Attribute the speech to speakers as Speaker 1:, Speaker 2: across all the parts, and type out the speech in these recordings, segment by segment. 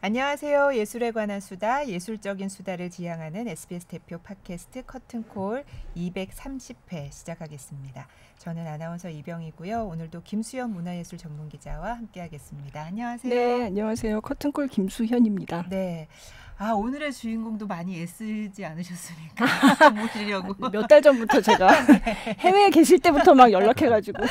Speaker 1: 안녕하세요. 예술에 관한 수다, 예술적인 수다를 지향하는 SBS 대표 팟캐스트 커튼콜 230회 시작하겠습니다. 저는 아나운서 이병이고요. 오늘도 김수현 문화예술 전문기자와 함께하겠습니다. 안녕하세요.
Speaker 2: 네, 안녕하세요. 커튼콜 김수현입니다.
Speaker 1: 네. 오늘의 주인공도 많이 애쓰지 않으셨습니까? 모시려고.
Speaker 2: 몇 달 전부터 제가 해외에 계실 때부터 막 연락해가지고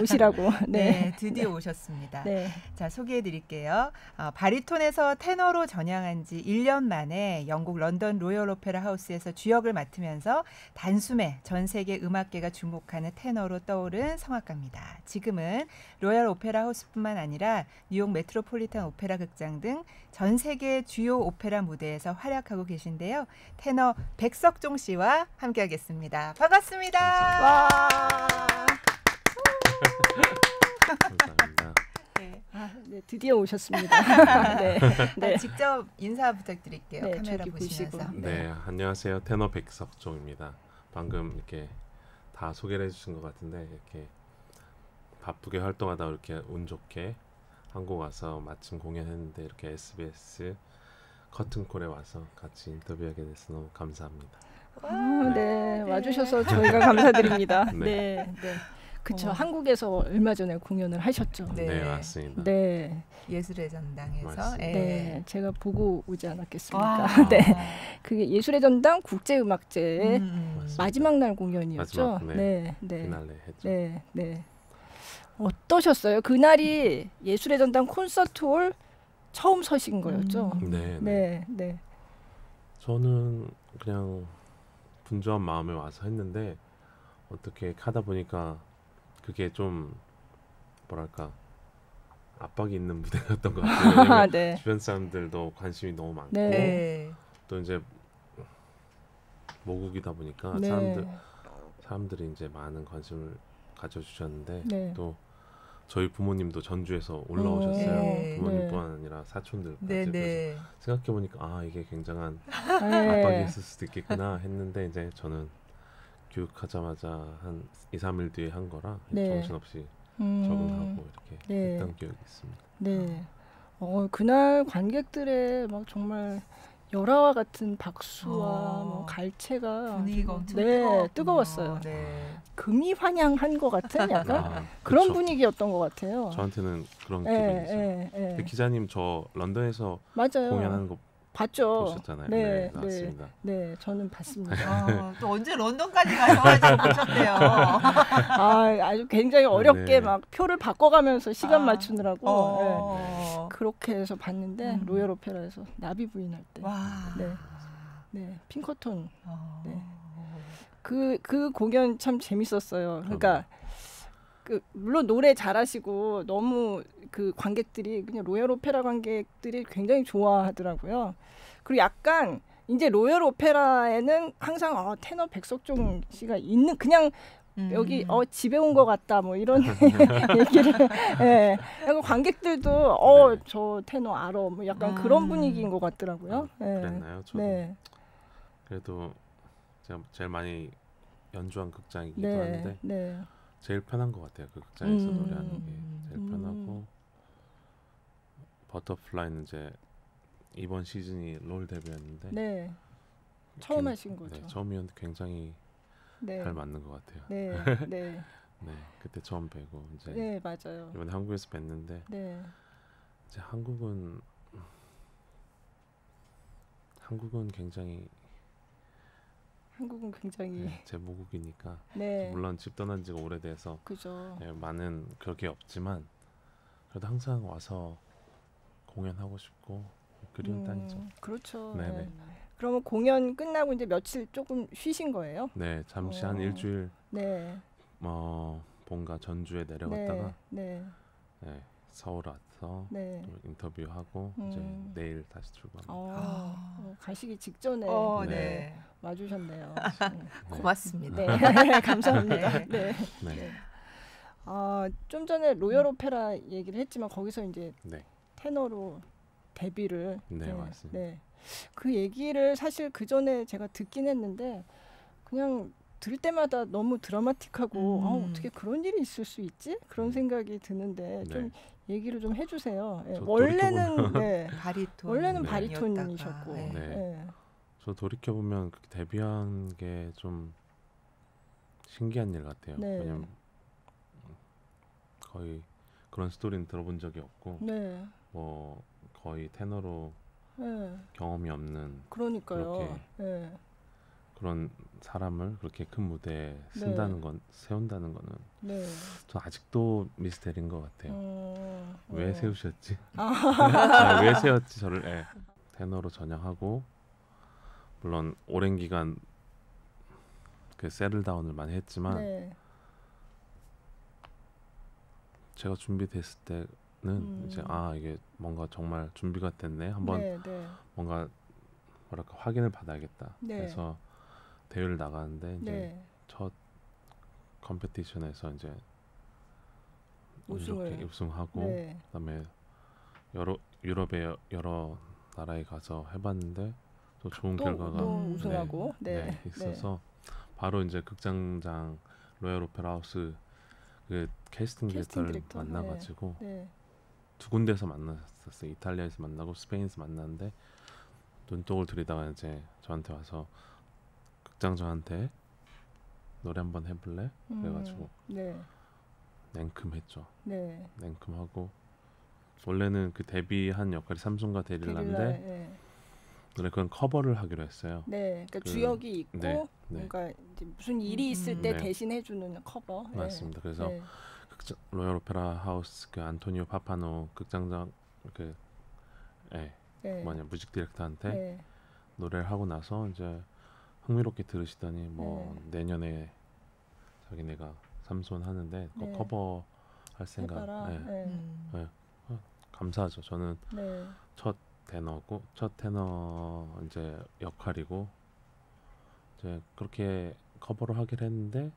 Speaker 2: 오시라고.
Speaker 1: 네, 드디어 오셨습니다.
Speaker 2: 네.
Speaker 1: 자, 소개해드릴게요. 바리톤에서 테너로 전향한 지 1년 만에 영국 런던 로열 오페라 하우스에서 주역을 맡으면서 단숨에 전 세계 음악계가 주목하는 테너로 떠오른 성악가입니다. 지금은 로열 오페라 하우스뿐만 아니라 뉴욕 메트로폴리탄 오페라 극장 등 전 세계 주요 오페라 무대에서 활약하고 계신데요. 테너 백석종 씨와 함께하겠습니다. 반갑습니다.
Speaker 2: 와.
Speaker 3: 감사합니다.
Speaker 1: 네.
Speaker 2: 네, 드디어 오셨습니다. 네.
Speaker 1: 네. 직접 인사 부탁드릴게요.
Speaker 2: 네,
Speaker 1: 카메라
Speaker 2: 저기
Speaker 1: 보시면서.
Speaker 2: 보시고.
Speaker 3: 네, 안녕하세요. 테너 백석종입니다. 방금 이렇게 다 소개를 해주신 것 같은데 이렇게 바쁘게 활동하다 이렇게 운 좋게 한국 와서 마침 공연했는데 이렇게 SBS 커튼콜에 와서 같이 인터뷰하게 돼서 너무 감사합니다.
Speaker 2: 네, 와주셔서 저희가 감사드립니다.
Speaker 3: 네.
Speaker 2: 네, 네. 그쵸. 한국에서 얼마 전에 공연을 하셨죠.
Speaker 1: 네.
Speaker 3: 네, 맞습니다.
Speaker 2: 네,
Speaker 1: 예술의 전당에서.
Speaker 3: 맞습니다.
Speaker 2: 네, 제가 보고 오지 않았겠습니까?
Speaker 1: 와.
Speaker 2: 네, 그게 예술의 전당 국제음악제의
Speaker 3: 맞습니다.
Speaker 2: 마지막 날 공연이었죠.
Speaker 3: 마지막,
Speaker 2: 네, 네.
Speaker 3: 피날레 했죠.
Speaker 2: 네, 네. 어떠셨어요? 그날이 예술의 전당 콘서트홀 처음 서신 거였죠?
Speaker 3: 네, 네.
Speaker 2: 네, 네.
Speaker 3: 저는 그냥 분주한 마음에 와서 했는데 어떻게 하다 보니까 그게 좀 뭐랄까 압박이 있는 무대였던 것 같아요. 왜냐면
Speaker 2: 네.
Speaker 3: 주변 사람들도 관심이 너무 많고
Speaker 2: 네.
Speaker 1: 네.
Speaker 3: 또 이제 모국이다 보니까
Speaker 2: 네.
Speaker 3: 사람들이 이제 많은 관심을 가져주셨는데
Speaker 2: 네.
Speaker 3: 또 저희 부모님도 전주에서 올라오셨어요.
Speaker 1: 네.
Speaker 3: 부모님뿐만 아니라 사촌들까지.
Speaker 1: 네,
Speaker 3: 그래서
Speaker 1: 네.
Speaker 3: 생각해 보니까 이게 굉장한
Speaker 2: 네.
Speaker 3: 압박이 있을 수도 있겠구나 했는데 이제 저는 교육하자마자 한 2, 3일 뒤에 한 거라
Speaker 2: 네.
Speaker 3: 정신없이 적응하고 이렇게
Speaker 2: 네.
Speaker 3: 했던 기억이 있습니다.
Speaker 2: 네. 그날 관객들의 막 정말 열화와 같은 박수와 뭐 갈채가
Speaker 1: 분위기가 엄청
Speaker 2: 네,
Speaker 1: 뜨거웠군요.
Speaker 2: 뜨거웠어요.
Speaker 1: 네.
Speaker 2: 금이 환영한 것 같은 약간
Speaker 3: 아,
Speaker 2: 그런
Speaker 3: 그쵸.
Speaker 2: 분위기였던 것 같아요.
Speaker 3: 저한테는 그런
Speaker 2: 예,
Speaker 3: 기분이죠.
Speaker 2: 예, 예.
Speaker 3: 근데 기자님 저 런던에서
Speaker 2: 맞아요.
Speaker 3: 공연하는 거
Speaker 2: 봤죠.
Speaker 3: 보셨잖아요.
Speaker 2: 네,
Speaker 3: 네,
Speaker 2: 네,
Speaker 3: 맞습니다.
Speaker 2: 네, 저는 봤습니다.
Speaker 1: 또 언제 런던까지 가셔가지고 보셨대요.
Speaker 2: 아주 굉장히 어렵게
Speaker 3: 네.
Speaker 2: 막 표를 바꿔가면서 시간 맞추느라고
Speaker 1: 어.
Speaker 2: 그렇게 해서 봤는데 로열 오페라에서 나비 부인할 때,
Speaker 1: 와.
Speaker 2: 네, 네, 핑커톤,
Speaker 1: 어.
Speaker 2: 네. 그 공연 참 재밌었어요. 그러니까 물론 노래 잘하시고 너무 그 관객들이 그냥 로열 오페라 관객들이 굉장히 좋아하더라고요. 그리고 약간 이제 로열 오페라에는 항상 테너 백석종 씨가 있는 그냥 여기 집에 온 것 같다 뭐 이런 얘기를 예. 약간 관객들도
Speaker 3: 네.
Speaker 2: 저 테너 알아 뭐 약간 그런 분위기인 것 같더라고요. 예.
Speaker 3: 그랬나요? 저도
Speaker 2: 네.
Speaker 3: 그래도 제가 제일 많이 연주한 극장이기도
Speaker 2: 네.
Speaker 3: 한데
Speaker 2: 네.
Speaker 3: 제일 편한 것 같아요. 그 극장에서 노래하는 게 제일
Speaker 2: 음.
Speaker 3: 편하고 버터플라이는 이제 이번 시즌이 롤 데뷔였는데
Speaker 2: 네. 처음 하신 거죠.
Speaker 3: 네, 처음이었는데 굉장히
Speaker 2: 네.
Speaker 3: 잘 맞는 것 같아요.
Speaker 2: 네. 네.
Speaker 3: 네, 그때 처음 뵈고 이제
Speaker 2: 네, 맞아요.
Speaker 3: 이번에 한국에서 뵀는데
Speaker 2: 네.
Speaker 3: 이제 한국은 굉장히
Speaker 2: 굉장히
Speaker 3: 제 모국이니까
Speaker 2: 네.
Speaker 3: 물론 집 떠난 지가 오래돼서
Speaker 2: 그죠.
Speaker 3: 많은 그렇게 없지만 그래도 항상 와서 공연하고 싶고 그리운 땅이죠.
Speaker 2: 그렇죠.
Speaker 3: 네네.
Speaker 2: 네. 그러면 공연 끝나고 이제 며칠 조금 쉬신 거예요?
Speaker 3: 네, 잠시 한 일주일
Speaker 2: 네.
Speaker 3: 본가 전주에 내려갔다가
Speaker 2: 네.
Speaker 3: 네, 서울 와서
Speaker 2: 네.
Speaker 3: 또 인터뷰하고 이제 내일 다시 출발합니다.
Speaker 2: 가시기 직전에
Speaker 1: 네.
Speaker 3: 네.
Speaker 2: 와주셨네요.
Speaker 1: 고맙습니다.
Speaker 2: 네. 감사합니다. 네.
Speaker 3: 네.
Speaker 2: 좀 전에 로열 오페라 얘기를 했지만 거기서 이제
Speaker 3: 네.
Speaker 2: 테너로 데뷔를
Speaker 3: 네, 맞습니다.
Speaker 2: 네. 그 얘기를 사실 그 전에 제가 듣긴 했는데 그냥 들을 때마다 너무 드라마틱하고 어떻게
Speaker 1: 음.
Speaker 2: 그런 일이 있을 수 있지? 그런 생각이 드는데 좀
Speaker 3: 네.
Speaker 2: 얘기를 좀 해주세요. 예,
Speaker 3: 저
Speaker 2: 원래는
Speaker 3: 돌이켜보면
Speaker 2: 네,
Speaker 1: 바리톤.
Speaker 2: 원래는
Speaker 3: 네.
Speaker 2: 바리톤이셨고
Speaker 1: 네.
Speaker 3: 네.
Speaker 2: 예.
Speaker 3: 저 돌이켜 보면 데뷔한 게 좀 신기한 일 같아요.
Speaker 2: 네.
Speaker 3: 왜냐면 거의 그런 스토리는 들어본 적이 없고
Speaker 2: 네.
Speaker 3: 뭐 거의 테너로
Speaker 2: 예.
Speaker 3: 경험이 없는
Speaker 2: 그러니까요.
Speaker 3: 그렇게
Speaker 2: 예.
Speaker 3: 그런 사람을 그렇게 큰 무대에
Speaker 2: 네.
Speaker 3: 세운다는 거는
Speaker 2: 네.
Speaker 3: 저 아직도 미스테리인 것 같아요. 왜
Speaker 2: 어.
Speaker 3: 세우셨지? 아, 왜 세웠지 저를? 예. 테너로 전향하고 물론 오랜 기간 그 세틀다운을 많이 했지만
Speaker 2: 네.
Speaker 3: 제가 준비됐을 때는 이제 이게 뭔가 정말 준비가 됐네. 한번
Speaker 2: 네. 네.
Speaker 3: 뭔가 뭐랄까 확인을 받아야겠다.
Speaker 2: 네.
Speaker 3: 그래서 대회를 나가는데 이제
Speaker 2: 네.
Speaker 3: 첫 컴피티션에서 이제
Speaker 2: 우승을.
Speaker 3: 이렇게 우승하고
Speaker 2: 네.
Speaker 3: 그다음에 유럽의 여러 나라에 가서 해봤는데 또 좋은 결과가
Speaker 2: 또 우승하고
Speaker 3: 네, 있어서 바로 이제 극장장 로얄 오페라 하우스 그 캐스팅 디렉터를
Speaker 2: 디렉터?
Speaker 3: 만나가지고
Speaker 2: 네.
Speaker 3: 두 군데서 만났었어요. 이탈리아에서 만나고 스페인에서 만났는데 눈독을 들이다가 이제 저한테 와서 극장장한테 노래 한번 해볼래? 그래가지고
Speaker 2: 네.
Speaker 3: 냉큼했죠.
Speaker 2: 네.
Speaker 3: 냉큼하고 원래는 그 데뷔한 역할이 삼손과 데릴라인데
Speaker 2: 네.
Speaker 3: 노래 그건 커버를 하기로 했어요.
Speaker 2: 네. 그러니까
Speaker 3: 그-
Speaker 2: 주역이 있고
Speaker 3: 네.
Speaker 2: 뭔가 이제 무슨 일이 있을 때
Speaker 3: 네.
Speaker 2: 대신해 주는 커버. 네.
Speaker 3: 맞습니다. 그래서
Speaker 2: 네.
Speaker 3: 로얄 오페라 하우스 그 안토니오 파파노 극장장 그
Speaker 2: 네.
Speaker 3: 뮤직 디렉터한테
Speaker 2: 네.
Speaker 3: 노래를 하고 나서 이제 흥미롭게 들으시더니 뭐 내년에 자기네가 삼손 하는데 꼭
Speaker 2: 네.
Speaker 3: 커버 할 생각.
Speaker 2: 해봐라.
Speaker 3: 네.
Speaker 2: 네.
Speaker 3: 감사하죠. 저는
Speaker 2: 네.
Speaker 3: 첫 테너 이제 역할이고 이제 그렇게 커버를 하긴 했는데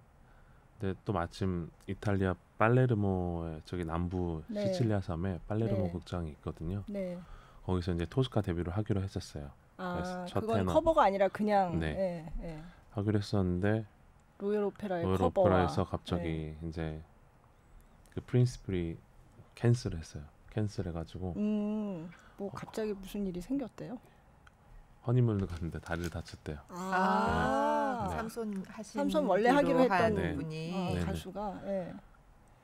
Speaker 3: 근데 또 마침 이탈리아 팔레르모의 저기 남부
Speaker 2: 네.
Speaker 3: 시칠리아 섬에 팔레르모
Speaker 2: 네.
Speaker 3: 극장이 있거든요.
Speaker 2: 네.
Speaker 3: 거기서 이제 토스카 데뷔를 하기로 했었어요. 그래서 첫
Speaker 2: 그건
Speaker 3: 테너.
Speaker 2: 커버가 아니라 그냥
Speaker 3: 네.
Speaker 2: 네.
Speaker 3: 하기로 했었는데
Speaker 2: 로얄 오페라의
Speaker 3: 로얄
Speaker 2: 커버와
Speaker 3: 오페라에서 갑자기 이제 그 프린스플이 캔슬했어요. 캔슬해가지고
Speaker 2: 뭐 갑자기 무슨 일이 생겼대요?
Speaker 3: 허니문을 갔는데 다리를 다쳤대요. 네.
Speaker 1: 삼손 하신
Speaker 2: 삼손 원래 하기로 했던
Speaker 3: 네.
Speaker 1: 분이
Speaker 3: 네네.
Speaker 2: 가수가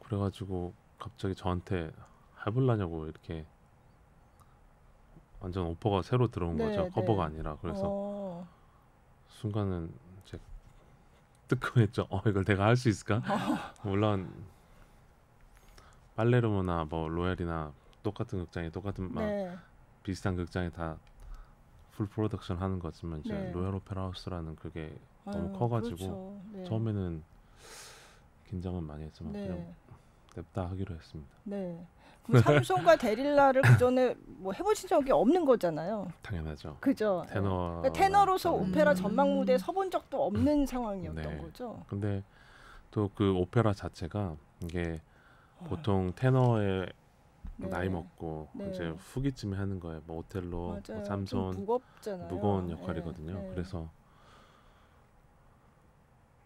Speaker 3: 그래가지고 갑자기 저한테 해볼라냐고 이렇게 완전 오퍼가 새로 들어온
Speaker 2: 네,
Speaker 3: 거죠.
Speaker 2: 네.
Speaker 3: 커버가 아니라. 그래서
Speaker 2: 어.
Speaker 3: 순간은 이제 뜨끔했죠. 이걸 내가 할 수 있을까? 물론 팔레르모나 뭐 로얄이나 똑같은 극장에 똑같은 막
Speaker 2: 네.
Speaker 3: 비슷한 극장에 다 풀 프로덕션 하는 거지만 이제
Speaker 2: 네.
Speaker 3: 로얄 오페라 하우스라는 그게 너무
Speaker 2: 아유,
Speaker 3: 커가지고
Speaker 2: 그렇죠. 네.
Speaker 3: 처음에는 긴장은 많이 했지만 그냥
Speaker 2: 네.
Speaker 3: 냅다 하기로 했습니다.
Speaker 2: 네. 그럼 삼손과 데릴라를 그 전에 뭐 해보신 적이 없는 거잖아요.
Speaker 3: 당연하죠.
Speaker 2: 그죠?
Speaker 3: 테너
Speaker 2: 그러니까 테너로서 오페라
Speaker 1: 음.
Speaker 2: 전망 무대에 서본 적도 없는 상황이었던
Speaker 3: 네.
Speaker 2: 거죠.
Speaker 3: 근데 또 그 오페라 자체가 이게 보통 테너의
Speaker 2: 네.
Speaker 3: 나이 먹고
Speaker 2: 네.
Speaker 3: 이제 후기쯤에 하는 거예요. 뭐 오텔로, 뭐
Speaker 2: 맞아요. 좀
Speaker 3: 삼손
Speaker 2: 무겁잖아요.
Speaker 3: 무거운
Speaker 2: 네,
Speaker 3: 역할이거든요.
Speaker 2: 네.
Speaker 3: 그래서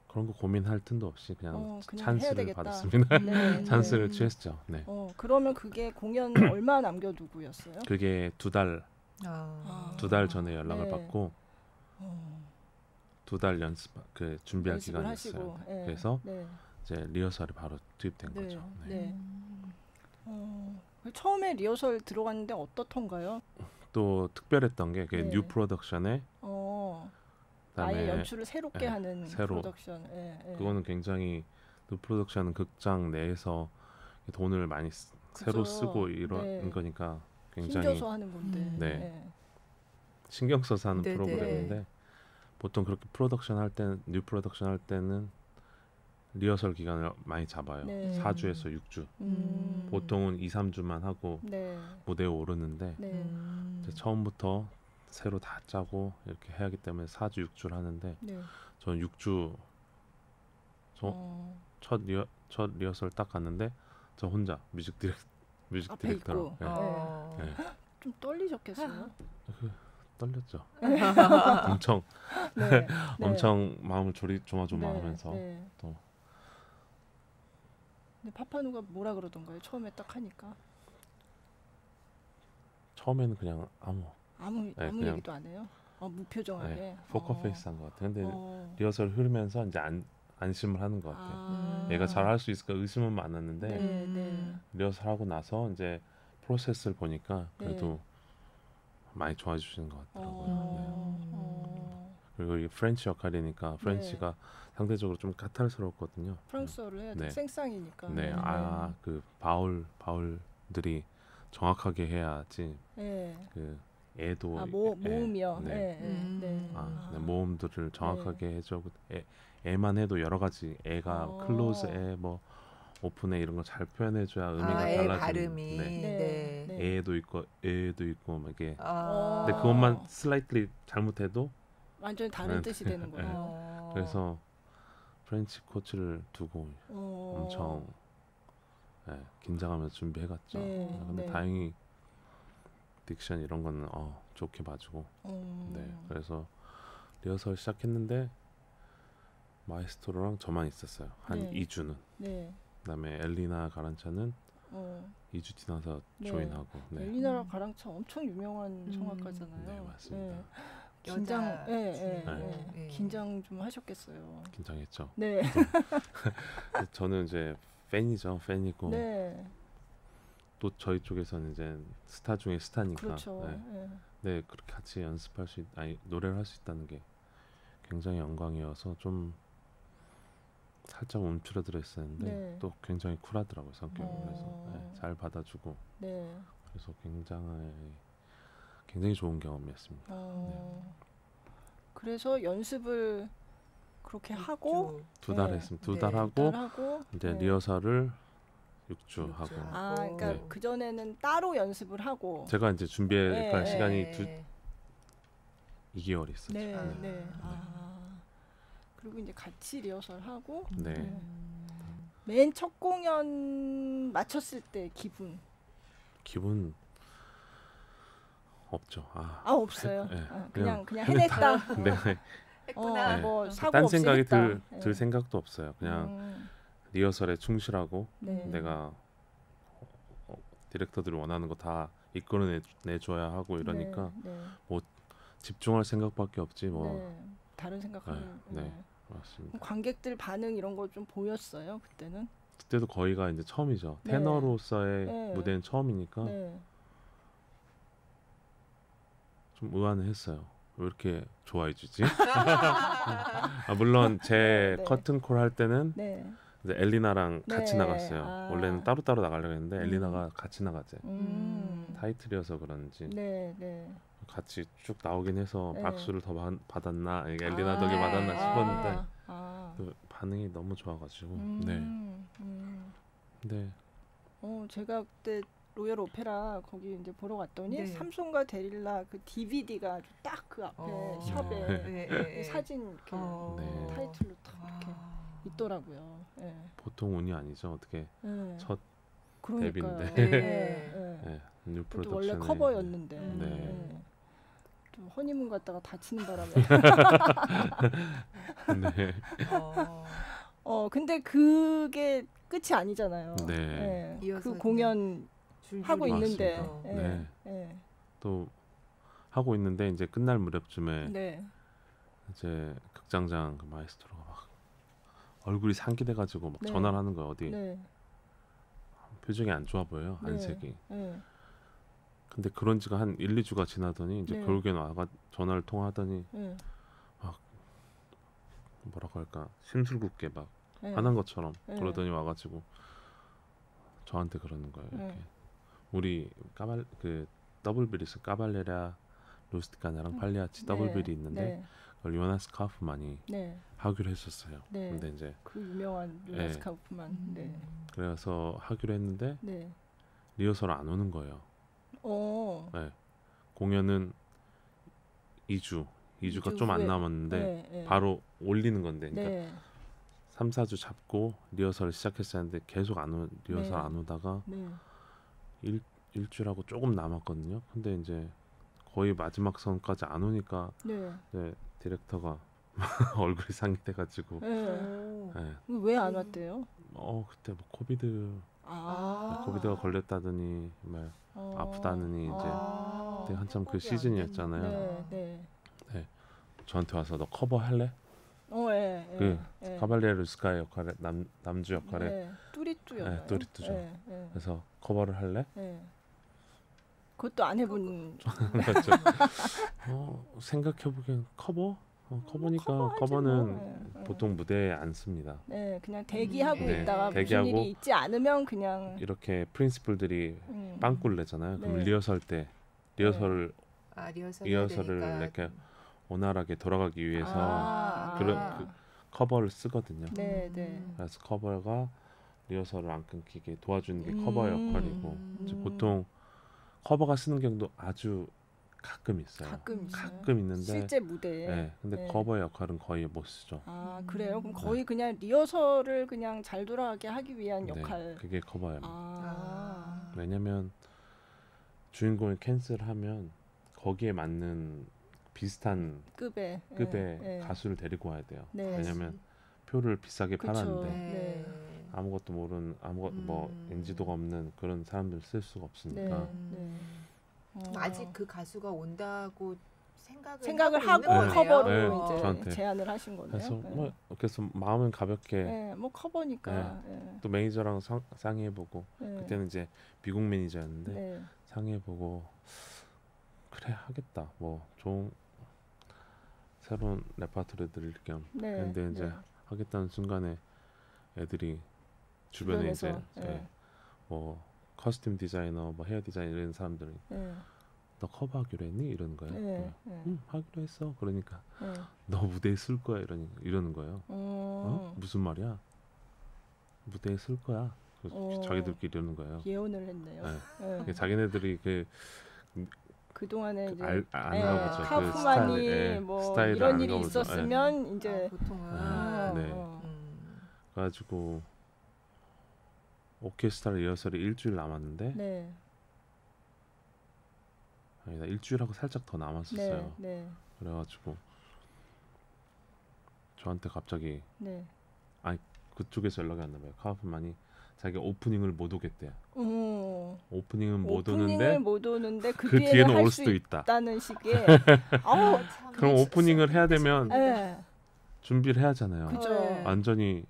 Speaker 3: 그런 거 고민할 틈도 없이 그냥
Speaker 2: 그냥 해야
Speaker 3: 찬스를
Speaker 2: 되겠다.
Speaker 3: 받았습니다.
Speaker 2: 네.
Speaker 3: 찬스를
Speaker 2: 네.
Speaker 3: 취했죠. 네.
Speaker 2: 그러면 그게 공연 얼마 남겨두고였어요?
Speaker 3: 그게 두 달 전에 연락을
Speaker 2: 네.
Speaker 3: 받고
Speaker 2: 어,
Speaker 3: 2달 연습 그 준비할
Speaker 2: 연습을
Speaker 3: 기간이었어요.
Speaker 2: 하시고, 네.
Speaker 3: 그래서
Speaker 2: 네.
Speaker 3: 이제 리허설이 바로 투입된
Speaker 2: 네.
Speaker 3: 거죠. 네.
Speaker 2: 네. 처음에 리허설 들어갔는데 어떻던가요?
Speaker 3: 또 특별했던 게
Speaker 2: 네.
Speaker 3: 뉴 프로덕션에
Speaker 2: 아예
Speaker 3: 그다음에
Speaker 2: 연출을 새롭게
Speaker 3: 네,
Speaker 2: 하는
Speaker 3: 새로.
Speaker 2: 프로덕션.
Speaker 3: 그거는 굉장히 뉴 프로덕션은 극장 내에서 돈을 많이 새로
Speaker 2: 그죠.
Speaker 3: 쓰고 이런
Speaker 2: 네.
Speaker 3: 거니까 굉장히
Speaker 2: 힘줘서 하는 건데.
Speaker 3: 네. 신경 써서 하는
Speaker 1: 네네.
Speaker 3: 프로그램인데 보통 그렇게 프로덕션 할 때는 뉴 프로덕션 할 때는 리허설 기간을 많이 잡아요.
Speaker 2: 네.
Speaker 3: 4주에서 6주. 보통은 2, 3주만 하고
Speaker 2: 네.
Speaker 3: 무대에 오르는데
Speaker 2: 네.
Speaker 3: 이제 처음부터 새로 다 짜고 이렇게 해야 하기 때문에 4주, 6주를 하는데
Speaker 2: 네.
Speaker 3: 저는 6주 첫 리허설 딱 갔는데 저 혼자 뮤직
Speaker 2: 앞에
Speaker 3: 디렉터로
Speaker 2: 있고.
Speaker 3: 네.
Speaker 1: 어.
Speaker 3: 네.
Speaker 2: 좀 떨리셨겠어요?
Speaker 3: 떨렸죠. 엄청
Speaker 2: 네.
Speaker 3: 엄청 마음을 조마조마하면서
Speaker 2: 네.
Speaker 3: 또
Speaker 2: 근데 파파누가 뭐라 그러던가요? 처음에 딱 하니까
Speaker 3: 처음에는 그냥 아무
Speaker 2: 아무
Speaker 3: 그냥-
Speaker 2: 얘기도 안 해요. 무표정하게.
Speaker 3: 포커페이스한 것 같아요. 근데
Speaker 2: 어.
Speaker 3: 리허설 흐르면서 이제 안심을 하는 것 같아요. 얘가 잘할 수 있을까 의심은 많았는데
Speaker 2: 네.
Speaker 3: 리허설 하고 나서 이제 프로세스를 보니까 그래도 많이 좋아해 주시는 것 같더라고요. 네. 그리고 이 프렌치 역할이니까 프렌치가 상대적으로 좀 까탈스러웠거든요.
Speaker 2: 프랑스어를 해야 돼.
Speaker 3: 네.
Speaker 2: 생쌍이니까.
Speaker 3: 네, 그 바울들이 정확하게 해야지
Speaker 2: 네.
Speaker 3: 그 애도
Speaker 2: 모음이요.
Speaker 3: 네.
Speaker 2: 네.
Speaker 3: 네, 모음들을 정확하게 해줘. 애만 해도 여러 가지 애가 클로즈 애, 뭐 오픈 애 이런 거 잘 표현해줘야 의미가
Speaker 1: 애
Speaker 3: 달라지는.
Speaker 1: 발음이.
Speaker 3: 네.
Speaker 1: 네.
Speaker 3: 애도 있고 애도 있고 막 이게.
Speaker 1: 아.
Speaker 3: 근데 그것만 슬라이틀리 잘못해도
Speaker 2: 완전히 다른
Speaker 3: 네.
Speaker 2: 뜻이 되는
Speaker 3: 네.
Speaker 2: 거예요.
Speaker 3: 그래서 프렌치 코치를 두고 엄청 긴장하면서 준비해갔죠.
Speaker 2: 네.
Speaker 3: 근데 다행히 딕션 이런 거는 좋게 봐주고. 네, 그래서 리허설 시작했는데 마에스트로랑 저만 있었어요. 한
Speaker 2: 네.
Speaker 3: 2주는.
Speaker 2: 네.
Speaker 3: 그다음에 엘리나 가란차는 2주 지나서
Speaker 2: 네.
Speaker 3: 조인하고. 네.
Speaker 2: 엘리나라 가랑차 엄청 유명한 성악가잖아요.
Speaker 3: 네, 맞습니다.
Speaker 2: 긴장,
Speaker 1: 여자
Speaker 3: 네.
Speaker 2: 긴장 좀 하셨겠어요.
Speaker 3: 긴장했죠.
Speaker 2: 네.
Speaker 3: 저는 이제 팬이고
Speaker 2: 네.
Speaker 3: 또 저희 쪽에서는 이제 스타 중에 스타니까.
Speaker 2: 그렇죠.
Speaker 3: 네, 그렇게 같이 연습할 수 노래를 할 수 있다는 게 굉장히 영광이어서 좀 살짝 움츠러들어 있었는데
Speaker 2: 네.
Speaker 3: 또 굉장히 쿨하더라고요, 성격이. 그래서
Speaker 2: 어.
Speaker 3: 잘 받아주고.
Speaker 2: 네.
Speaker 3: 그래서 굉장히 좋은 경험이었습니다.
Speaker 2: 그래서 연습을 그렇게 하고
Speaker 3: 2달
Speaker 2: 네.
Speaker 3: 했습니다. 2달
Speaker 1: 네.
Speaker 3: 하고 이제 리허설을 6주 하고.
Speaker 2: 그러니까
Speaker 3: 네.
Speaker 2: 그 전에는 따로 연습을 하고.
Speaker 3: 제가 이제 준비할 시간이
Speaker 1: 네.
Speaker 3: 2개월 있었죠.
Speaker 2: 네. 그리고 이제 같이 리허설 하고.
Speaker 3: 네.
Speaker 2: 맨 첫 공연 마쳤을 때 기분
Speaker 3: 없죠.
Speaker 2: 없어요.
Speaker 3: 네.
Speaker 2: 그냥 해냈다.
Speaker 3: 네.
Speaker 1: 했구나.
Speaker 2: 뭐 사고
Speaker 3: 딴
Speaker 2: 없이
Speaker 3: 생각이
Speaker 2: 했다.
Speaker 3: 들 생각도 없어요. 그냥 리허설에 충실하고
Speaker 2: 네.
Speaker 3: 내가 디렉터들이 원하는 거 다 이끌어내줘야 하고 이러니까 뭐 집중할 생각밖에 없지 뭐.
Speaker 2: 다른 생각을.
Speaker 3: 네. 맞습니다.
Speaker 2: 관객들 반응 이런 거 좀 보였어요 그때는?
Speaker 3: 그때도 거의가 이제 처음이죠.
Speaker 2: 네.
Speaker 3: 테너로서의 무대는 처음이니까 좀 의아했어요. 왜 이렇게 좋아해 주지? 물론 제 커튼콜 할 때는 이제 엘리나랑 같이 나갔어요. 원래는 따로따로 나가려고 했는데 엘리나가 같이 나가재. 타이틀이어서 그런지 같이 쭉 나오긴 해서 박수를 더 받았나 엘리나 덕에 받았나 싶었는데 그 반응이 너무 좋아가지고 네.
Speaker 2: 제가 그때 로열 오페라 거기 이제 보러 갔더니
Speaker 1: 네.
Speaker 2: 삼손과 데릴라 그 DVD가 아주 딱 그 앞에 샵에 사진 이렇게 타이틀로 딱 이렇게 있더라고요.
Speaker 3: 보통 운이 아니죠. 어떻게 첫
Speaker 2: 그러니까요.
Speaker 3: 데뷔인데 뉴
Speaker 2: 또 원래
Speaker 3: 프로덕션에
Speaker 2: 커버였는데 또 허니문 갔다가 다치는 바람에
Speaker 3: 네.
Speaker 2: 근데 그게 끝이 아니잖아요.
Speaker 3: 네.
Speaker 2: 그 공연 하고 있는데
Speaker 3: 또 하고 있는데 이제 끝날 무렵쯤에 이제 극장장 그 마에스트로가 막 얼굴이 상기돼가지고 막 전화를 하는 거예요. 어디 표정이 안 좋아 보여요. 안색이. 근데 그런 지가 한 1, 2주가 지나더니 이제 결국엔 와가 전화를 통화하더니 막 뭐라고 할까 심술궂게 막 화난 것처럼 그러더니 와가지고 저한테 그러는 거예요. 이렇게 우리 그 더블빌리스 까발레라 루스티카나랑 팔리아치 더블빌이 있는데 그걸 요나스 카우프만이 하기로 했었어요. 근데 이제
Speaker 2: 그 유명한 요나스 카우프만.
Speaker 3: 그래서 하기로 했는데 리허설 안 오는 거예요. 공연은 2주가 좀 안 남았는데 바로 올리는 건데 그러니까 3, 4주 잡고 리허설을 시작했었는데 계속 리허설 안 오다가 일주일하고 조금 남았거든요. 근데 이제 거의 마지막 선까지 안 오니까
Speaker 2: 네.
Speaker 3: 네, 디렉터가 얼굴이 상이 돼가지고
Speaker 1: 오.
Speaker 3: 네.
Speaker 2: 왜 안 왔대요?
Speaker 3: 그때 뭐 코비드
Speaker 2: 아.
Speaker 3: 코비드가 걸렸다더니 막 아프다느니 이제 그때 한참 그
Speaker 1: 회복이 안
Speaker 3: 시즌이었잖아요.
Speaker 2: 네, 네.
Speaker 3: 저한테 와서 너 커버할래?
Speaker 2: 예,
Speaker 3: 그
Speaker 2: 예.
Speaker 3: 카발리에르 루스카 역할에 남주 역할에
Speaker 2: 네, 뚜리뚜였나요?
Speaker 3: 네, 뚜리뚜죠.
Speaker 2: 예, 예,
Speaker 3: 그래서 커버를 할래?
Speaker 2: 예. 그것도 안 해본.
Speaker 3: 맞죠. 생각해보기엔 커버니까
Speaker 2: 커버하지
Speaker 3: 커버는
Speaker 2: 뭐. 예,
Speaker 3: 보통 무대에 안 씁니다.
Speaker 2: 네, 그냥 대기하고
Speaker 3: 네,
Speaker 2: 있다가
Speaker 3: 대기하고
Speaker 2: 무슨 일이 있지 않으면 그냥
Speaker 3: 이렇게 프린시플들이 빵꾸를 내잖아요. 그럼
Speaker 2: 네.
Speaker 3: 리허설 때 리허설을
Speaker 1: 리허설을
Speaker 3: 이렇게 원활하게 돌아가기 위해서
Speaker 2: 아.
Speaker 3: 그 커버를 쓰거든요.
Speaker 2: 네, 네.
Speaker 3: 그래서 커버가 리허설을 안 끊기게 도와주는 게 커버 역할이고 이제 보통 커버가 쓰는 경우도 아주 가끔 있어요.
Speaker 2: 가끔 있어요.
Speaker 3: 가끔 있는데
Speaker 2: 실제 무대에.
Speaker 3: 네, 근데
Speaker 2: 네.
Speaker 3: 커버 역할은 거의 못 쓰죠.
Speaker 2: 아, 그래요? 그럼 거의 그냥 리허설을 그냥 잘 돌아가게 하기 위한
Speaker 3: 네,
Speaker 2: 역할.
Speaker 3: 그게 커버예요.
Speaker 2: 아.
Speaker 3: 왜냐면 주인공이 캔슬하면 거기에 맞는 비슷한
Speaker 2: 급의
Speaker 3: 급의 가수를 데리고 와야 돼요.
Speaker 2: 네.
Speaker 3: 왜냐면 표를 비싸게
Speaker 2: 그쵸.
Speaker 3: 팔았는데
Speaker 2: 네.
Speaker 3: 아무것도 모르는 뭐 인지도가 없는 그런 사람들 쓸 수가 없으니까
Speaker 2: 네.
Speaker 1: 아직 그 가수가 온다고
Speaker 2: 생각을 하고
Speaker 1: 있는 거네요.
Speaker 2: 커버로
Speaker 3: 네,
Speaker 2: 이제
Speaker 3: 저한테.
Speaker 2: 제안을 하신 거네요.
Speaker 3: 그래서 마음은 가볍게
Speaker 2: 네, 뭐 커버니까. 네.
Speaker 3: 또 매니저랑 상의해보고
Speaker 2: 네.
Speaker 3: 그때는 이제 미국 매니저였는데
Speaker 2: 네.
Speaker 3: 상의해보고 그래 하겠다 뭐 좋은 새로운 레파토리 들을 겸
Speaker 2: 네.
Speaker 3: 근데 이제
Speaker 2: 네.
Speaker 3: 하겠다는 순간에 애들이 주변에 이제
Speaker 2: 네.
Speaker 3: 뭐 커스튬 디자이너 뭐 헤어 디자이너 이런 사람들이
Speaker 2: 네.
Speaker 3: 너 커버하기로 했니? 이러는 거예요.
Speaker 2: 네.
Speaker 3: 응 하기로 했어. 그러니까
Speaker 2: 네.
Speaker 3: 너 무대에 쓸 거야 이러는 거예요. 무슨 말이야? 무대에 쓸 거야. 자기들끼리 이러는 거예요.
Speaker 2: 예언을 했네요.
Speaker 3: 네.
Speaker 2: 네.
Speaker 3: 자기네들이
Speaker 2: 그동안에 이제
Speaker 3: 아는가 보죠.
Speaker 2: 카프만이
Speaker 3: 그
Speaker 2: 뭐
Speaker 3: 스타일을
Speaker 2: 이런
Speaker 3: 아는가
Speaker 2: 일이
Speaker 3: 보죠.
Speaker 2: 있었으면 이제
Speaker 1: 보통은
Speaker 3: 네. 그래가지고 오케스트라 리허설이 일주일 남았는데
Speaker 2: 네.
Speaker 3: 아니다 일주일하고 살짝 더 남았었어요.
Speaker 2: 네.
Speaker 3: 그래가지고 저한테 갑자기
Speaker 2: 네.
Speaker 3: 그쪽에서 연락이 왔나 봐요. 카프만이 자기 오프닝을 못 오겠대요. 오프닝은
Speaker 2: 오프닝을 못 오는데
Speaker 3: 그 뒤에는 올 수도 있다.
Speaker 2: 있다는 식의.
Speaker 3: 그럼 오프닝을 해야 되면
Speaker 2: 네.
Speaker 3: 준비를 해야잖아요.
Speaker 2: 그죠.
Speaker 3: 완전히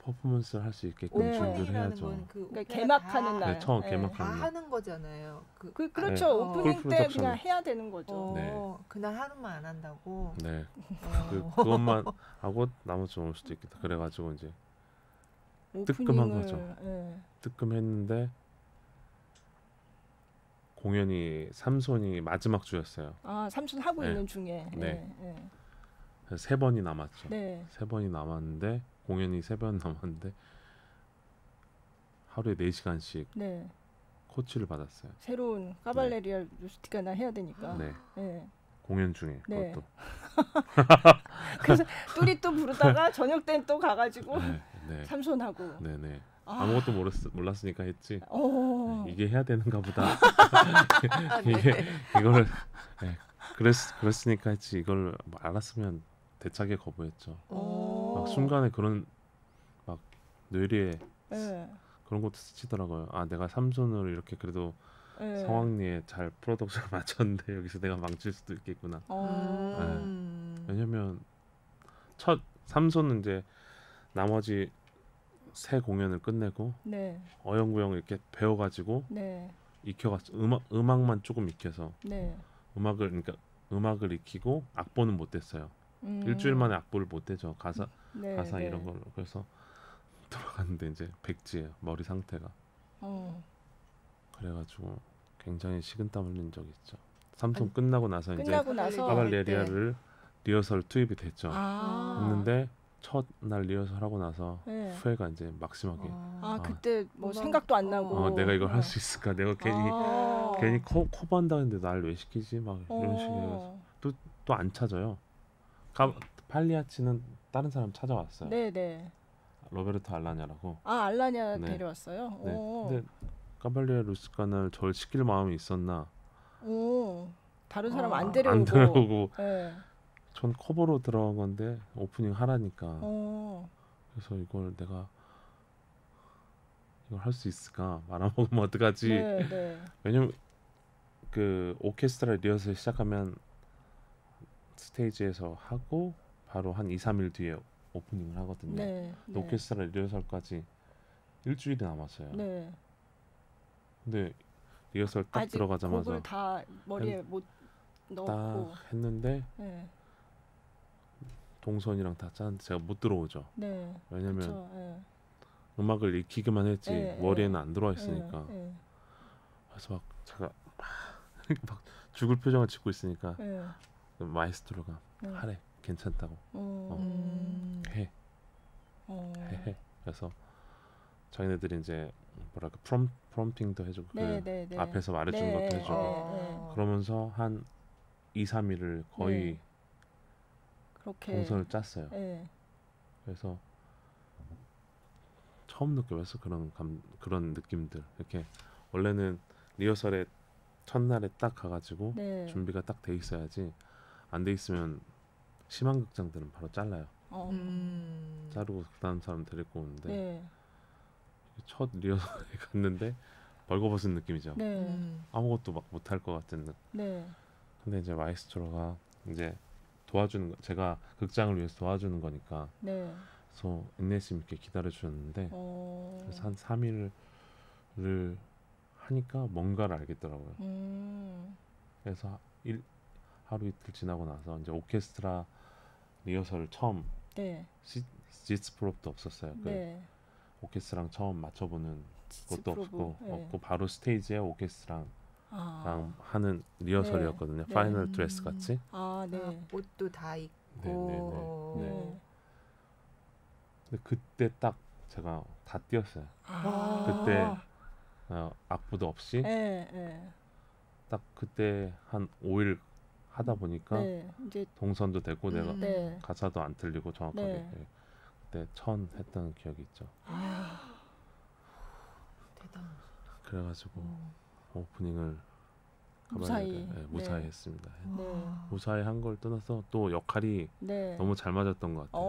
Speaker 3: 퍼포먼스를 할 수 있게끔
Speaker 2: 네.
Speaker 3: 준비를 해야죠.
Speaker 2: 그러니까 개막하는 날.
Speaker 3: 네, 처음
Speaker 2: 네.
Speaker 3: 개막하는
Speaker 1: 다
Speaker 3: 날.
Speaker 1: 하는 거잖아요.
Speaker 2: 그렇죠.
Speaker 1: 네.
Speaker 2: 오프닝
Speaker 3: 풀
Speaker 2: 때
Speaker 3: 프로덕션.
Speaker 2: 그냥 해야 되는 거죠.
Speaker 3: 네.
Speaker 1: 그날 하루만 안 한다고.
Speaker 3: 네. 그것만 하고 나머지는 올 수도 있겠다. 그래가지고 이제 뜨끔한 거죠.
Speaker 2: 네.
Speaker 3: 뜨끔했는데 공연이 삼손이 마지막 주였어요.
Speaker 2: 아, 삼촌 하고
Speaker 3: 네.
Speaker 2: 있는 중에.
Speaker 3: 네.
Speaker 2: 네.
Speaker 3: 그래서 3번이 남았죠.
Speaker 2: 네.
Speaker 3: 3번이 남았는데 공연이 3번 남았는데 하루에 4시간씩
Speaker 2: 네.
Speaker 3: 코치를 받았어요.
Speaker 2: 새로운 까발레리아 루스티카나 해야 되니까.
Speaker 3: 네.
Speaker 2: 네.
Speaker 3: 공연 중에
Speaker 2: 네.
Speaker 3: 그것도.
Speaker 2: 그래서 뚜리 또 부르다가 저녁 때는 또 가가지고
Speaker 3: 네.
Speaker 2: 삼손하고.
Speaker 3: 네네. 아무것도 몰랐으니까 했지.
Speaker 2: 오.
Speaker 3: 이게 해야 되는가 보다.
Speaker 1: 네.
Speaker 3: 이거를 그랬으니까 했지. 이걸 뭐 알았으면 대차게 거부했죠. 막 순간에 그런 막 뇌리에
Speaker 2: 네.
Speaker 3: 그런 것도 스치더라고요. 아 내가 삼손을 이렇게 그래도
Speaker 2: 네.
Speaker 3: 성황리에 잘 프로덕션을 맞췄는데 여기서 내가 망칠 수도 있겠구나. 왜냐면 첫 삼손은 이제 나머지 세 공연을 끝내고
Speaker 2: 네.
Speaker 3: 어영부영 이렇게 배워가지고
Speaker 2: 네.
Speaker 3: 익혀갔어. 음악만 조금 익혀서
Speaker 2: 네.
Speaker 3: 음악을 익히고 악보는 못 댔어요. 일주일 만에 악보를 못 대죠. 가사
Speaker 2: 네,
Speaker 3: 이런 걸로. 그래서 돌아갔는데 이제 백지예요. 머리 상태가. 그래가지고 굉장히 식은땀 흘린 적이 있죠. 삼손 끝나고 나서 이제 카발레리아를 리허설 투입이 됐죠. 했는데 첫날 리허설하고 나서
Speaker 2: 네.
Speaker 3: 후회가 이제 막심하게.
Speaker 2: 그때 뭐 생각도 안 나고.
Speaker 3: 내가 이걸 할 수 있을까? 내가 괜히 커버한다 했는데 날 왜 시키지? 막 이런 식으로 또 안 찾아요. 팔리아치는 다른 사람 찾아왔어요.
Speaker 2: 네네.
Speaker 3: 로베르토 알라냐라고.
Speaker 2: 알라냐
Speaker 3: 네.
Speaker 2: 데려왔어요.
Speaker 3: 네. 근데 카발리에 루스카날 저를 시킬 마음이 있었나
Speaker 2: 오, 다른 사람 안
Speaker 3: 안
Speaker 2: 데려오고.
Speaker 3: 들어오고
Speaker 2: 네.
Speaker 3: 전 커버로 들어간 건데 오프닝 하라니까.
Speaker 2: 어,
Speaker 3: 그래서 이걸 내가 이걸 할 수 있을까? 말아먹으면 어떡하지?
Speaker 2: 네, 네.
Speaker 3: 왜냐면 그 오케스트라 리허설 시작하면 스테이지에서 하고 바로 한 2, 3일 뒤에 오프닝을 하거든요.
Speaker 2: 네,
Speaker 3: 근데 오케스트라 리허설까지 일주일이 남았어요.
Speaker 2: 네.
Speaker 3: 근데 리허설 딱
Speaker 2: 아직
Speaker 3: 들어가자마자
Speaker 2: 곡을 다 머리에 못 넣고.
Speaker 3: 딱 했는데
Speaker 2: 네,
Speaker 3: 동선이랑 다 짰는데 제가 못 들어오죠.
Speaker 2: 네.
Speaker 3: 왜냐면
Speaker 2: 그쵸, 네.
Speaker 3: 음악을 익히기만 했지
Speaker 2: 네,
Speaker 3: 머리에는 안 들어와 있으니까.
Speaker 2: 네,
Speaker 3: 그래서 막 제가 막 죽을 표정을 짓고 있으니까
Speaker 2: 네,
Speaker 3: 마에스트로가
Speaker 2: 네.
Speaker 3: 하래 괜찮다고 해. 해. 그래서 자기네들이 이제 뭐랄까 프롬팅도 해주고
Speaker 2: 네,
Speaker 3: 그
Speaker 2: 네, 네.
Speaker 3: 앞에서 말해주는
Speaker 2: 네,
Speaker 3: 것도 해주고
Speaker 2: 네.
Speaker 3: 그러면서 한 2, 3일을 거의
Speaker 2: 네. 그렇게.
Speaker 3: 동선을 짰어요.
Speaker 2: 네,
Speaker 3: 그래서 처음 느껴봤어 그런 느낌들. 이렇게 원래는 리허설에 첫날에 딱 가가지고
Speaker 2: 네.
Speaker 3: 준비가 딱 돼 있어야지 안 돼 있으면 심한 극장들은 바로 잘라요.
Speaker 2: 어,
Speaker 3: 자르고 그다음 사람 데리고 오는데
Speaker 2: 네,
Speaker 3: 첫 리허설에 갔는데 벌거벗은 느낌이죠.
Speaker 2: 네,
Speaker 3: 아무것도 막 못할 것 같은 느낌.
Speaker 2: 네,
Speaker 3: 근데 이제 마에스트로가 이제 도와주는 거, 제가 극장을 위해서 도와주는 거니까
Speaker 2: 네.
Speaker 3: 그래서 인내심 있게 기다려 주셨는데 그래서 한 3일을 하니까 뭔가를 알겠더라고요. 그래서 하루 이틀 지나고 나서 이제 오케스트라 리허설 처음
Speaker 2: 네,
Speaker 3: 지츠 프롭도 없었어요. 그
Speaker 2: 네.
Speaker 3: 오케스트라랑 처음 맞춰보는 것도
Speaker 2: 프로브,
Speaker 3: 없고
Speaker 2: 네.
Speaker 3: 없고 바로 스테이지에 오케스트라랑
Speaker 2: 아,
Speaker 3: 하는 리허설이었거든요.
Speaker 2: 네.
Speaker 3: 파이널 드레스 같이.
Speaker 2: 아, 네.
Speaker 1: 옷도 다
Speaker 3: 네,
Speaker 1: 입고.
Speaker 3: 네, 네.
Speaker 2: 네.
Speaker 3: 근데 그때 딱 제가 다 뛰었어요.
Speaker 2: 아,
Speaker 3: 그때 악보도 없이
Speaker 2: 네, 네.
Speaker 3: 딱 그때 한 5일 하다 보니까
Speaker 2: 네, 이제
Speaker 3: 동선도 되고 내가
Speaker 2: 네.
Speaker 3: 가사도 안 틀리고 정확하게
Speaker 2: 네.
Speaker 3: 네. 그때 처음 했던 기억이 있죠.
Speaker 1: 대단하다.
Speaker 3: 그래가지고 오프닝을
Speaker 2: 무사히.
Speaker 3: 무사히
Speaker 2: 네.
Speaker 3: 했습니다.
Speaker 2: 네.
Speaker 3: 무사히 한 걸 떠나서 또 역할이
Speaker 2: 네.
Speaker 3: 너무 잘 맞았던 것 같아요.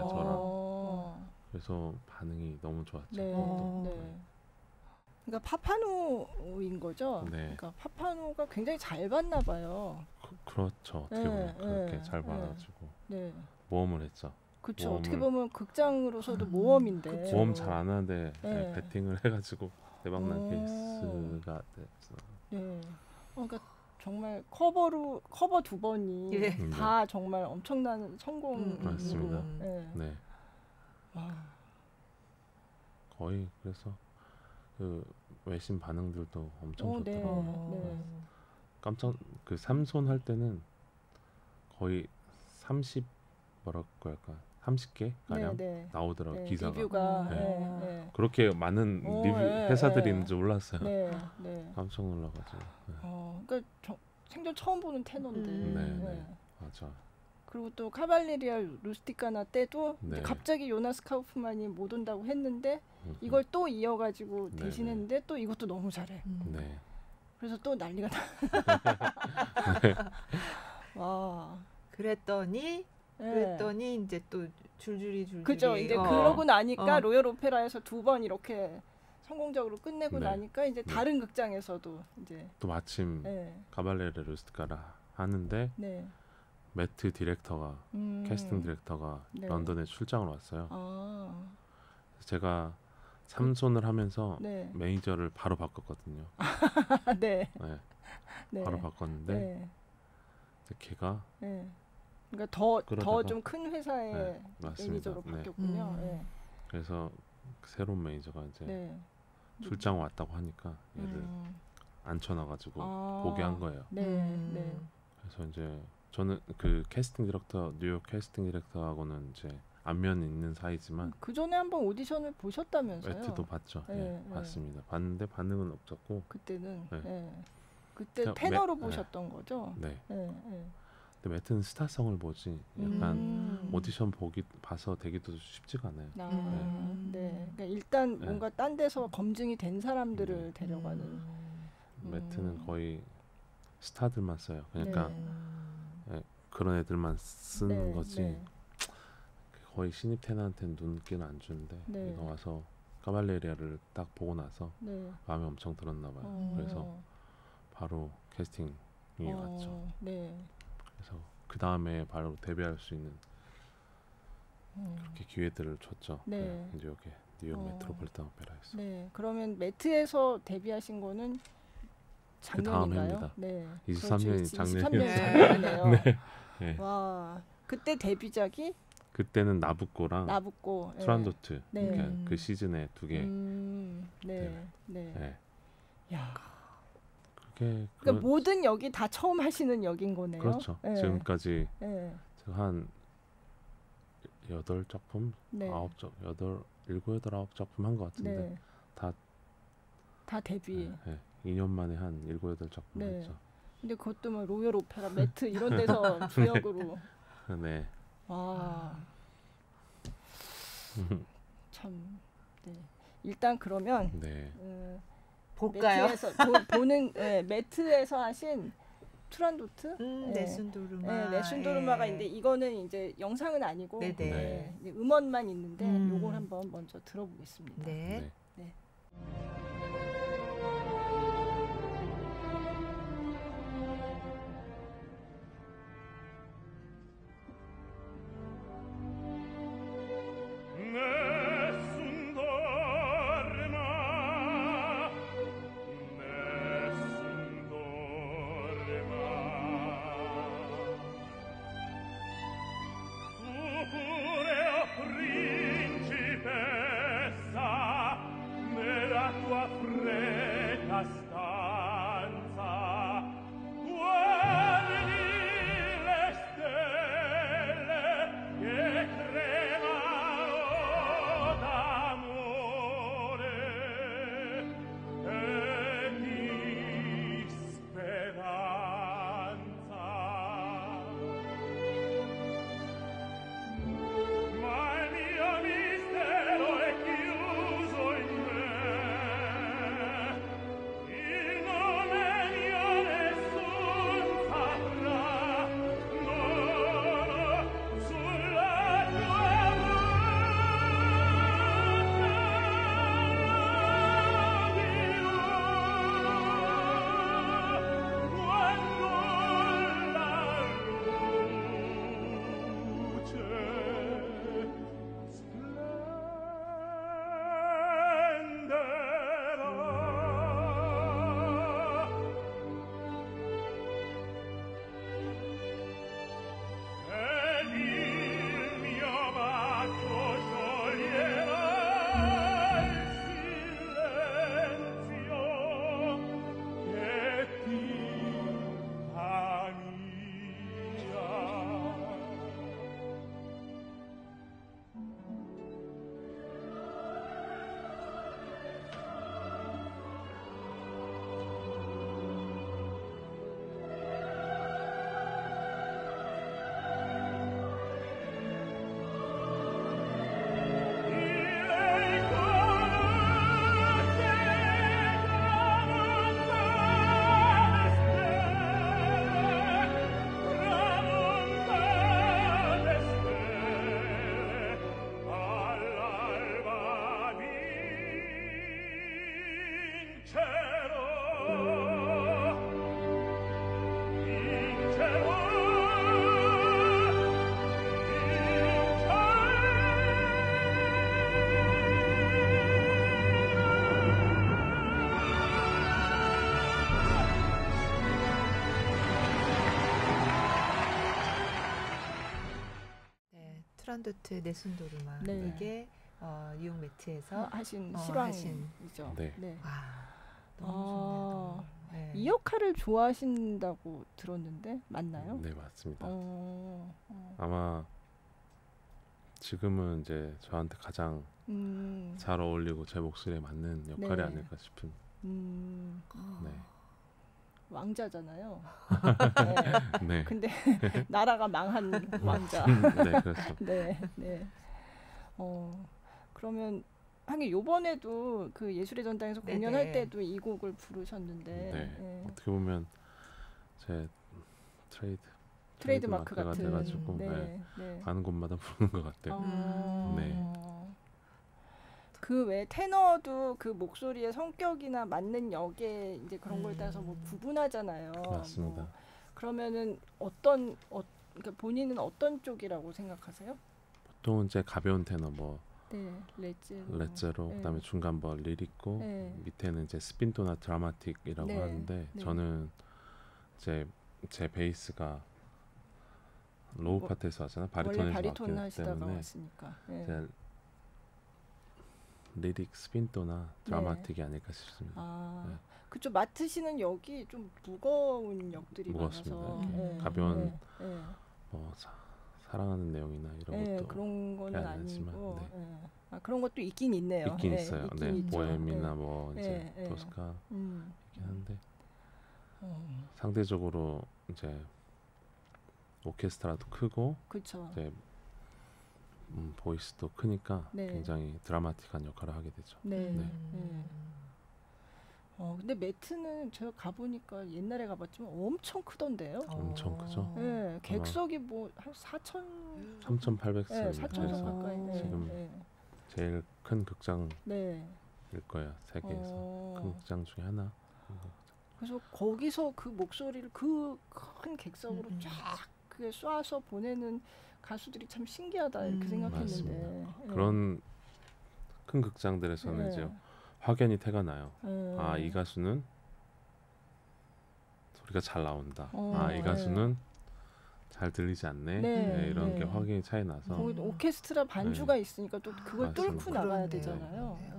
Speaker 3: 네, 저랑.
Speaker 2: 어.
Speaker 3: 그래서 반응이 너무 좋았죠.
Speaker 2: 네.
Speaker 1: 어.
Speaker 2: 네. 그러니까 파파노인 거죠.
Speaker 3: 네.
Speaker 2: 그러니까 파파노가 굉장히 잘 봤나 봐요.
Speaker 3: 그렇죠. 어떻게
Speaker 2: 네,
Speaker 3: 보면 그렇게
Speaker 2: 네,
Speaker 3: 잘
Speaker 2: 네.
Speaker 3: 봐가지고
Speaker 2: 네.
Speaker 3: 모험을 했죠.
Speaker 2: 그렇죠.
Speaker 3: 모험을-
Speaker 2: 어떻게 보면 극장으로서도 모험인데.
Speaker 1: 그쵸.
Speaker 3: 모험 잘 안 하는데
Speaker 2: 네.
Speaker 3: 배팅을 해가지고 대박난
Speaker 2: 오.
Speaker 3: 케이스가 됐어.
Speaker 2: 네. 그러니까 정말 커버 2번이
Speaker 1: 예.
Speaker 2: 다 정말 엄청난 성공으로.
Speaker 3: 맞습니다.
Speaker 2: 네.
Speaker 3: 네,
Speaker 2: 와.
Speaker 3: 거의 그래서 그 외신 반응들도 엄청
Speaker 2: 네.
Speaker 3: 좋더라고요.
Speaker 2: 네.
Speaker 3: 깜짝 그 삼손 할 때는 거의 30 뭐라고 할까 30개 가량
Speaker 2: 네.
Speaker 3: 나오더라고요.
Speaker 2: 네.
Speaker 3: 기사가.
Speaker 2: 리뷰가.
Speaker 3: 네.
Speaker 2: 네. 네.
Speaker 3: 그렇게 많은
Speaker 2: 오,
Speaker 3: 리뷰
Speaker 2: 네,
Speaker 3: 회사들이
Speaker 2: 네.
Speaker 3: 있는 줄 몰랐어요.
Speaker 2: 네. 네.
Speaker 3: 깜짝 놀라가지고. 네.
Speaker 2: 그러니까 생전 처음 보는 테너인데.
Speaker 3: 네,
Speaker 2: 네.
Speaker 3: 네. 맞아.
Speaker 2: 그리고 또 카발레리아 루스티카나 때도
Speaker 3: 네.
Speaker 2: 갑자기 요나스 카우프만이 못 온다고 했는데
Speaker 3: 음,
Speaker 2: 이걸 또 이어가지고
Speaker 3: 네,
Speaker 2: 대신했는데 또 이것도 너무 잘해.
Speaker 3: 네.
Speaker 2: 그래서 또 난리가 나. 와.
Speaker 1: 그랬더니 이제 또 줄줄이
Speaker 2: 그죠. 이제
Speaker 1: 어.
Speaker 2: 그러고 나니까
Speaker 1: 어.
Speaker 2: 로열 오페라에서 2번 이렇게 성공적으로 끝내고
Speaker 3: 네.
Speaker 2: 나니까 이제
Speaker 3: 네.
Speaker 2: 다른 극장에서도 이제
Speaker 3: 또 마침
Speaker 2: 네.
Speaker 3: 카발레레 루스티카라 하는데
Speaker 2: 네.
Speaker 3: 매트 디렉터가 캐스팅 디렉터가
Speaker 2: 네.
Speaker 3: 런던에 출장을 왔어요.
Speaker 2: 아.
Speaker 3: 그래서 제가 삼손을 하면서
Speaker 2: 네.
Speaker 3: 매니저를 바로 바꿨거든요.
Speaker 2: 네.
Speaker 3: 네,
Speaker 2: 네.
Speaker 3: 바로 바꿨는데
Speaker 2: 네.
Speaker 3: 근데 걔가
Speaker 2: 네. 그러니까 더
Speaker 3: 그러다가-
Speaker 2: 좀 큰 회사의
Speaker 3: 네, 맞습니다.
Speaker 2: 매니저로
Speaker 3: 네.
Speaker 2: 바뀌었군요. 네.
Speaker 3: 그래서 그 새로운 매니저가 이제
Speaker 2: 네.
Speaker 3: 출장 왔다고 하니까 얘를
Speaker 2: 음.
Speaker 3: 앉혀놔가지고
Speaker 2: 아.
Speaker 3: 보게 한 거예요.
Speaker 2: 네. 네.
Speaker 3: 그래서 이제 저는 그 캐스팅 디렉터 뉴욕 캐스팅 디렉터하고는 이제 안면 있는 사이지만
Speaker 2: 그 전에 한번 오디션을 보셨다면서요?
Speaker 3: 매트도 봤죠.
Speaker 2: 네,
Speaker 3: 네,
Speaker 2: 네.
Speaker 3: 봤습니다. 봤는데 반응은 없었고,
Speaker 2: 그때는.
Speaker 3: 네.
Speaker 2: 네. 그때
Speaker 3: 그러니까
Speaker 2: 테너로
Speaker 3: 매-
Speaker 2: 보셨던 거죠?
Speaker 3: 네.
Speaker 2: 네. 네.
Speaker 3: 근데 매트는 스타성을 보지 약간
Speaker 2: 음.
Speaker 3: 오디션 봐서 되기도 쉽지가 않아요.
Speaker 2: 아,
Speaker 1: 음.
Speaker 2: 네. 그러니까 일단
Speaker 3: 네.
Speaker 2: 뭔가 딴 데서 검증이 된 사람들을
Speaker 3: 네.
Speaker 2: 데려가는.
Speaker 3: 매트는 거의 스타들만 써요. 그러니까
Speaker 2: 네.
Speaker 3: 그런 애들만 쓰는 거지.
Speaker 2: 네.
Speaker 3: 거의 신입 테너한테는 눈길은 안 주는데
Speaker 2: 네.
Speaker 3: 얘가 와서 카발레리아를 딱 보고 나서
Speaker 2: 네.
Speaker 3: 마음에 엄청 들었나 봐요. 그래서 바로 캐스팅이 왔죠.
Speaker 2: 네.
Speaker 3: 그래서 그 다음에 바로 데뷔할 수 있는 그렇게 기회들을 줬죠.
Speaker 2: 네.
Speaker 3: 이제 여기 뉴욕 메트로폴리탄 오페라에서.
Speaker 2: 네. 그러면 매트에서 데뷔하신 거는
Speaker 3: 그 다음
Speaker 2: 작년인가요?
Speaker 3: 해입니다.
Speaker 2: 네.
Speaker 3: 23년이
Speaker 2: 그렇죠.
Speaker 3: 작년이었어요.
Speaker 2: 23년이 작년이네요.
Speaker 3: 네. 네.
Speaker 2: 와. 그때 데뷔작이
Speaker 3: 그때는 나부꼬랑
Speaker 2: 나붙고
Speaker 3: 투란도트
Speaker 2: 네.
Speaker 3: 그러니까 그 시즌에 두 개.
Speaker 2: 네.
Speaker 3: 네.
Speaker 2: 야.
Speaker 3: 그게
Speaker 2: 그러니까 모든 역이 다 처음 하시는 역인 거네요.
Speaker 3: 그렇죠.
Speaker 2: 네.
Speaker 3: 지금까지
Speaker 2: 네.
Speaker 3: 제가 한 8작품,
Speaker 2: 네.
Speaker 3: 7, 8 작품 한 것 같은데
Speaker 2: 네.
Speaker 3: 다
Speaker 2: 데뷔.
Speaker 3: 2년 만에 한 7, 8작품
Speaker 2: 네.
Speaker 3: 했죠.
Speaker 2: 근데 그것도 뭐 로열 오페라, 매트 이런 데서 주역으로.
Speaker 3: 네.
Speaker 2: 와. 참. 네. 일단 그러면
Speaker 3: 네.
Speaker 1: 볼까요?
Speaker 2: 매트에서 하신 투란도트,
Speaker 1: 네순도르마.
Speaker 2: 네, 네순도르마가 있는데 이거는 이제 영상은 아니고
Speaker 1: 네네.
Speaker 2: 이제 음원만 있는데 요걸 한번 먼저 들어보겠습니다.
Speaker 1: 네.
Speaker 2: 네.
Speaker 1: 투란도트 네순도르마
Speaker 2: 네.
Speaker 1: 이게 뉴욕 매트에서
Speaker 2: 하신
Speaker 1: 하신.
Speaker 2: 실황이죠.
Speaker 3: 네.
Speaker 2: 네.
Speaker 1: 와, 너무 좋네요. 네.
Speaker 2: 이 역할을 좋아하신다고 들었는데 맞나요?
Speaker 3: 네, 맞습니다.
Speaker 2: 어.
Speaker 3: 아마 지금은 이제 저한테 가장 잘 어울리고 제 목소리에 맞는 역할이
Speaker 2: 네.
Speaker 3: 아닐까 싶은. 네.
Speaker 2: 왕자잖아요. 네.
Speaker 3: 네.
Speaker 2: 근데 나라가 망한 왕자.
Speaker 3: 네, 그렇죠.
Speaker 2: 네, 네. 그러면 하긴 요번에도 그 예술의 전당에서
Speaker 1: 네네.
Speaker 2: 공연할 때도 이 곡을 부르셨는데
Speaker 3: 네.
Speaker 2: 네.
Speaker 3: 어떻게 보면 제
Speaker 2: 트레이드 마크
Speaker 3: 마크가
Speaker 2: 같은.
Speaker 3: 돼가지고
Speaker 2: 네. 네.
Speaker 3: 가는 곳마다 부르는 것 같아요. 네.
Speaker 2: 그 외 테너도 그 목소리의 성격이나 맞는 역에 이제 그런 거에 따라서 뭐 구분하잖아요.
Speaker 3: 맞습니다.
Speaker 2: 뭐 그러면은 그러니까 본인은 어떤 쪽이라고 생각하세요?
Speaker 3: 보통은 이제 가벼운 테너 뭐
Speaker 2: 네,
Speaker 3: 레제로
Speaker 2: 네.
Speaker 3: 그다음에 중간 뭐 리리코
Speaker 2: 네.
Speaker 3: 밑에는 이제 스핀토나 드라마틱이라고
Speaker 2: 네.
Speaker 3: 하는데
Speaker 2: 네.
Speaker 3: 저는 제 베이스가 로우
Speaker 2: 뭐,
Speaker 3: 파트에서 하잖아요.
Speaker 2: 원래
Speaker 3: 바리톤에서
Speaker 2: 바리톤
Speaker 3: 왔기
Speaker 2: 하시다가
Speaker 3: 때문에
Speaker 2: 왔으니까. 네.
Speaker 3: 이제 리릭 스핀토나 드라마틱이 아닐까 싶습니다. 네.
Speaker 2: 그쪽 맡으시는 역이 좀 무거운 역들이
Speaker 3: 무겁습니다.
Speaker 2: 많아서
Speaker 3: 이렇게 가벼운 뭐 사랑하는 내용이나 이런 것도
Speaker 2: 그런 거는
Speaker 3: 안 하지만,
Speaker 2: 아니고
Speaker 3: 네.
Speaker 2: 그런 것도 있긴 있네요.
Speaker 3: 있긴 있어요.
Speaker 2: 있긴
Speaker 3: 네,
Speaker 2: 있죠.
Speaker 3: 보헤미나 뭐 이제
Speaker 2: 네.
Speaker 3: 토스카 있긴 한데
Speaker 2: 어,
Speaker 3: 상대적으로 이제 오케스트라도 크고
Speaker 2: 그렇죠.
Speaker 3: 이제 보이스도 크니까
Speaker 2: 네.
Speaker 3: 굉장히 드라마틱한 역할을 하게 되죠.
Speaker 2: 네.
Speaker 3: 네.
Speaker 2: 네. 근데 매트는 제가 가보니까 옛날에 가봤지만 엄청 크던데요.
Speaker 3: 엄청 크죠.
Speaker 2: 네, 객석이 뭐 한 4천
Speaker 3: 3,800석.
Speaker 2: 네, 4,000석
Speaker 1: 어.
Speaker 2: 가까이. 네,
Speaker 3: 지금
Speaker 2: 네.
Speaker 3: 제일 큰 극장일
Speaker 2: 네.
Speaker 3: 거예요. 세계에서 큰 극장 중에 하나.
Speaker 2: 그래서 거기서 그 목소리를 그 큰 객석으로 쫙 그게 쏴서 보내는 가수들이 참 신기하다 이렇게 생각했는데 네.
Speaker 3: 그런 큰 극장들에서는
Speaker 2: 네.
Speaker 3: 이제 확연히 태가 나요.
Speaker 2: 네.
Speaker 3: 아, 이 가수는 소리가 잘 나온다. 이
Speaker 2: 네.
Speaker 3: 가수는 잘 들리지 않네.
Speaker 2: 네.
Speaker 3: 네, 이런
Speaker 2: 네.
Speaker 3: 게 확연히 차이 나서
Speaker 2: 거기 오케스트라 반주가 있으니까 또 그걸
Speaker 3: 맞습니다.
Speaker 2: 뚫고 나가야
Speaker 1: 그러네요.
Speaker 2: 되잖아요.
Speaker 1: 네.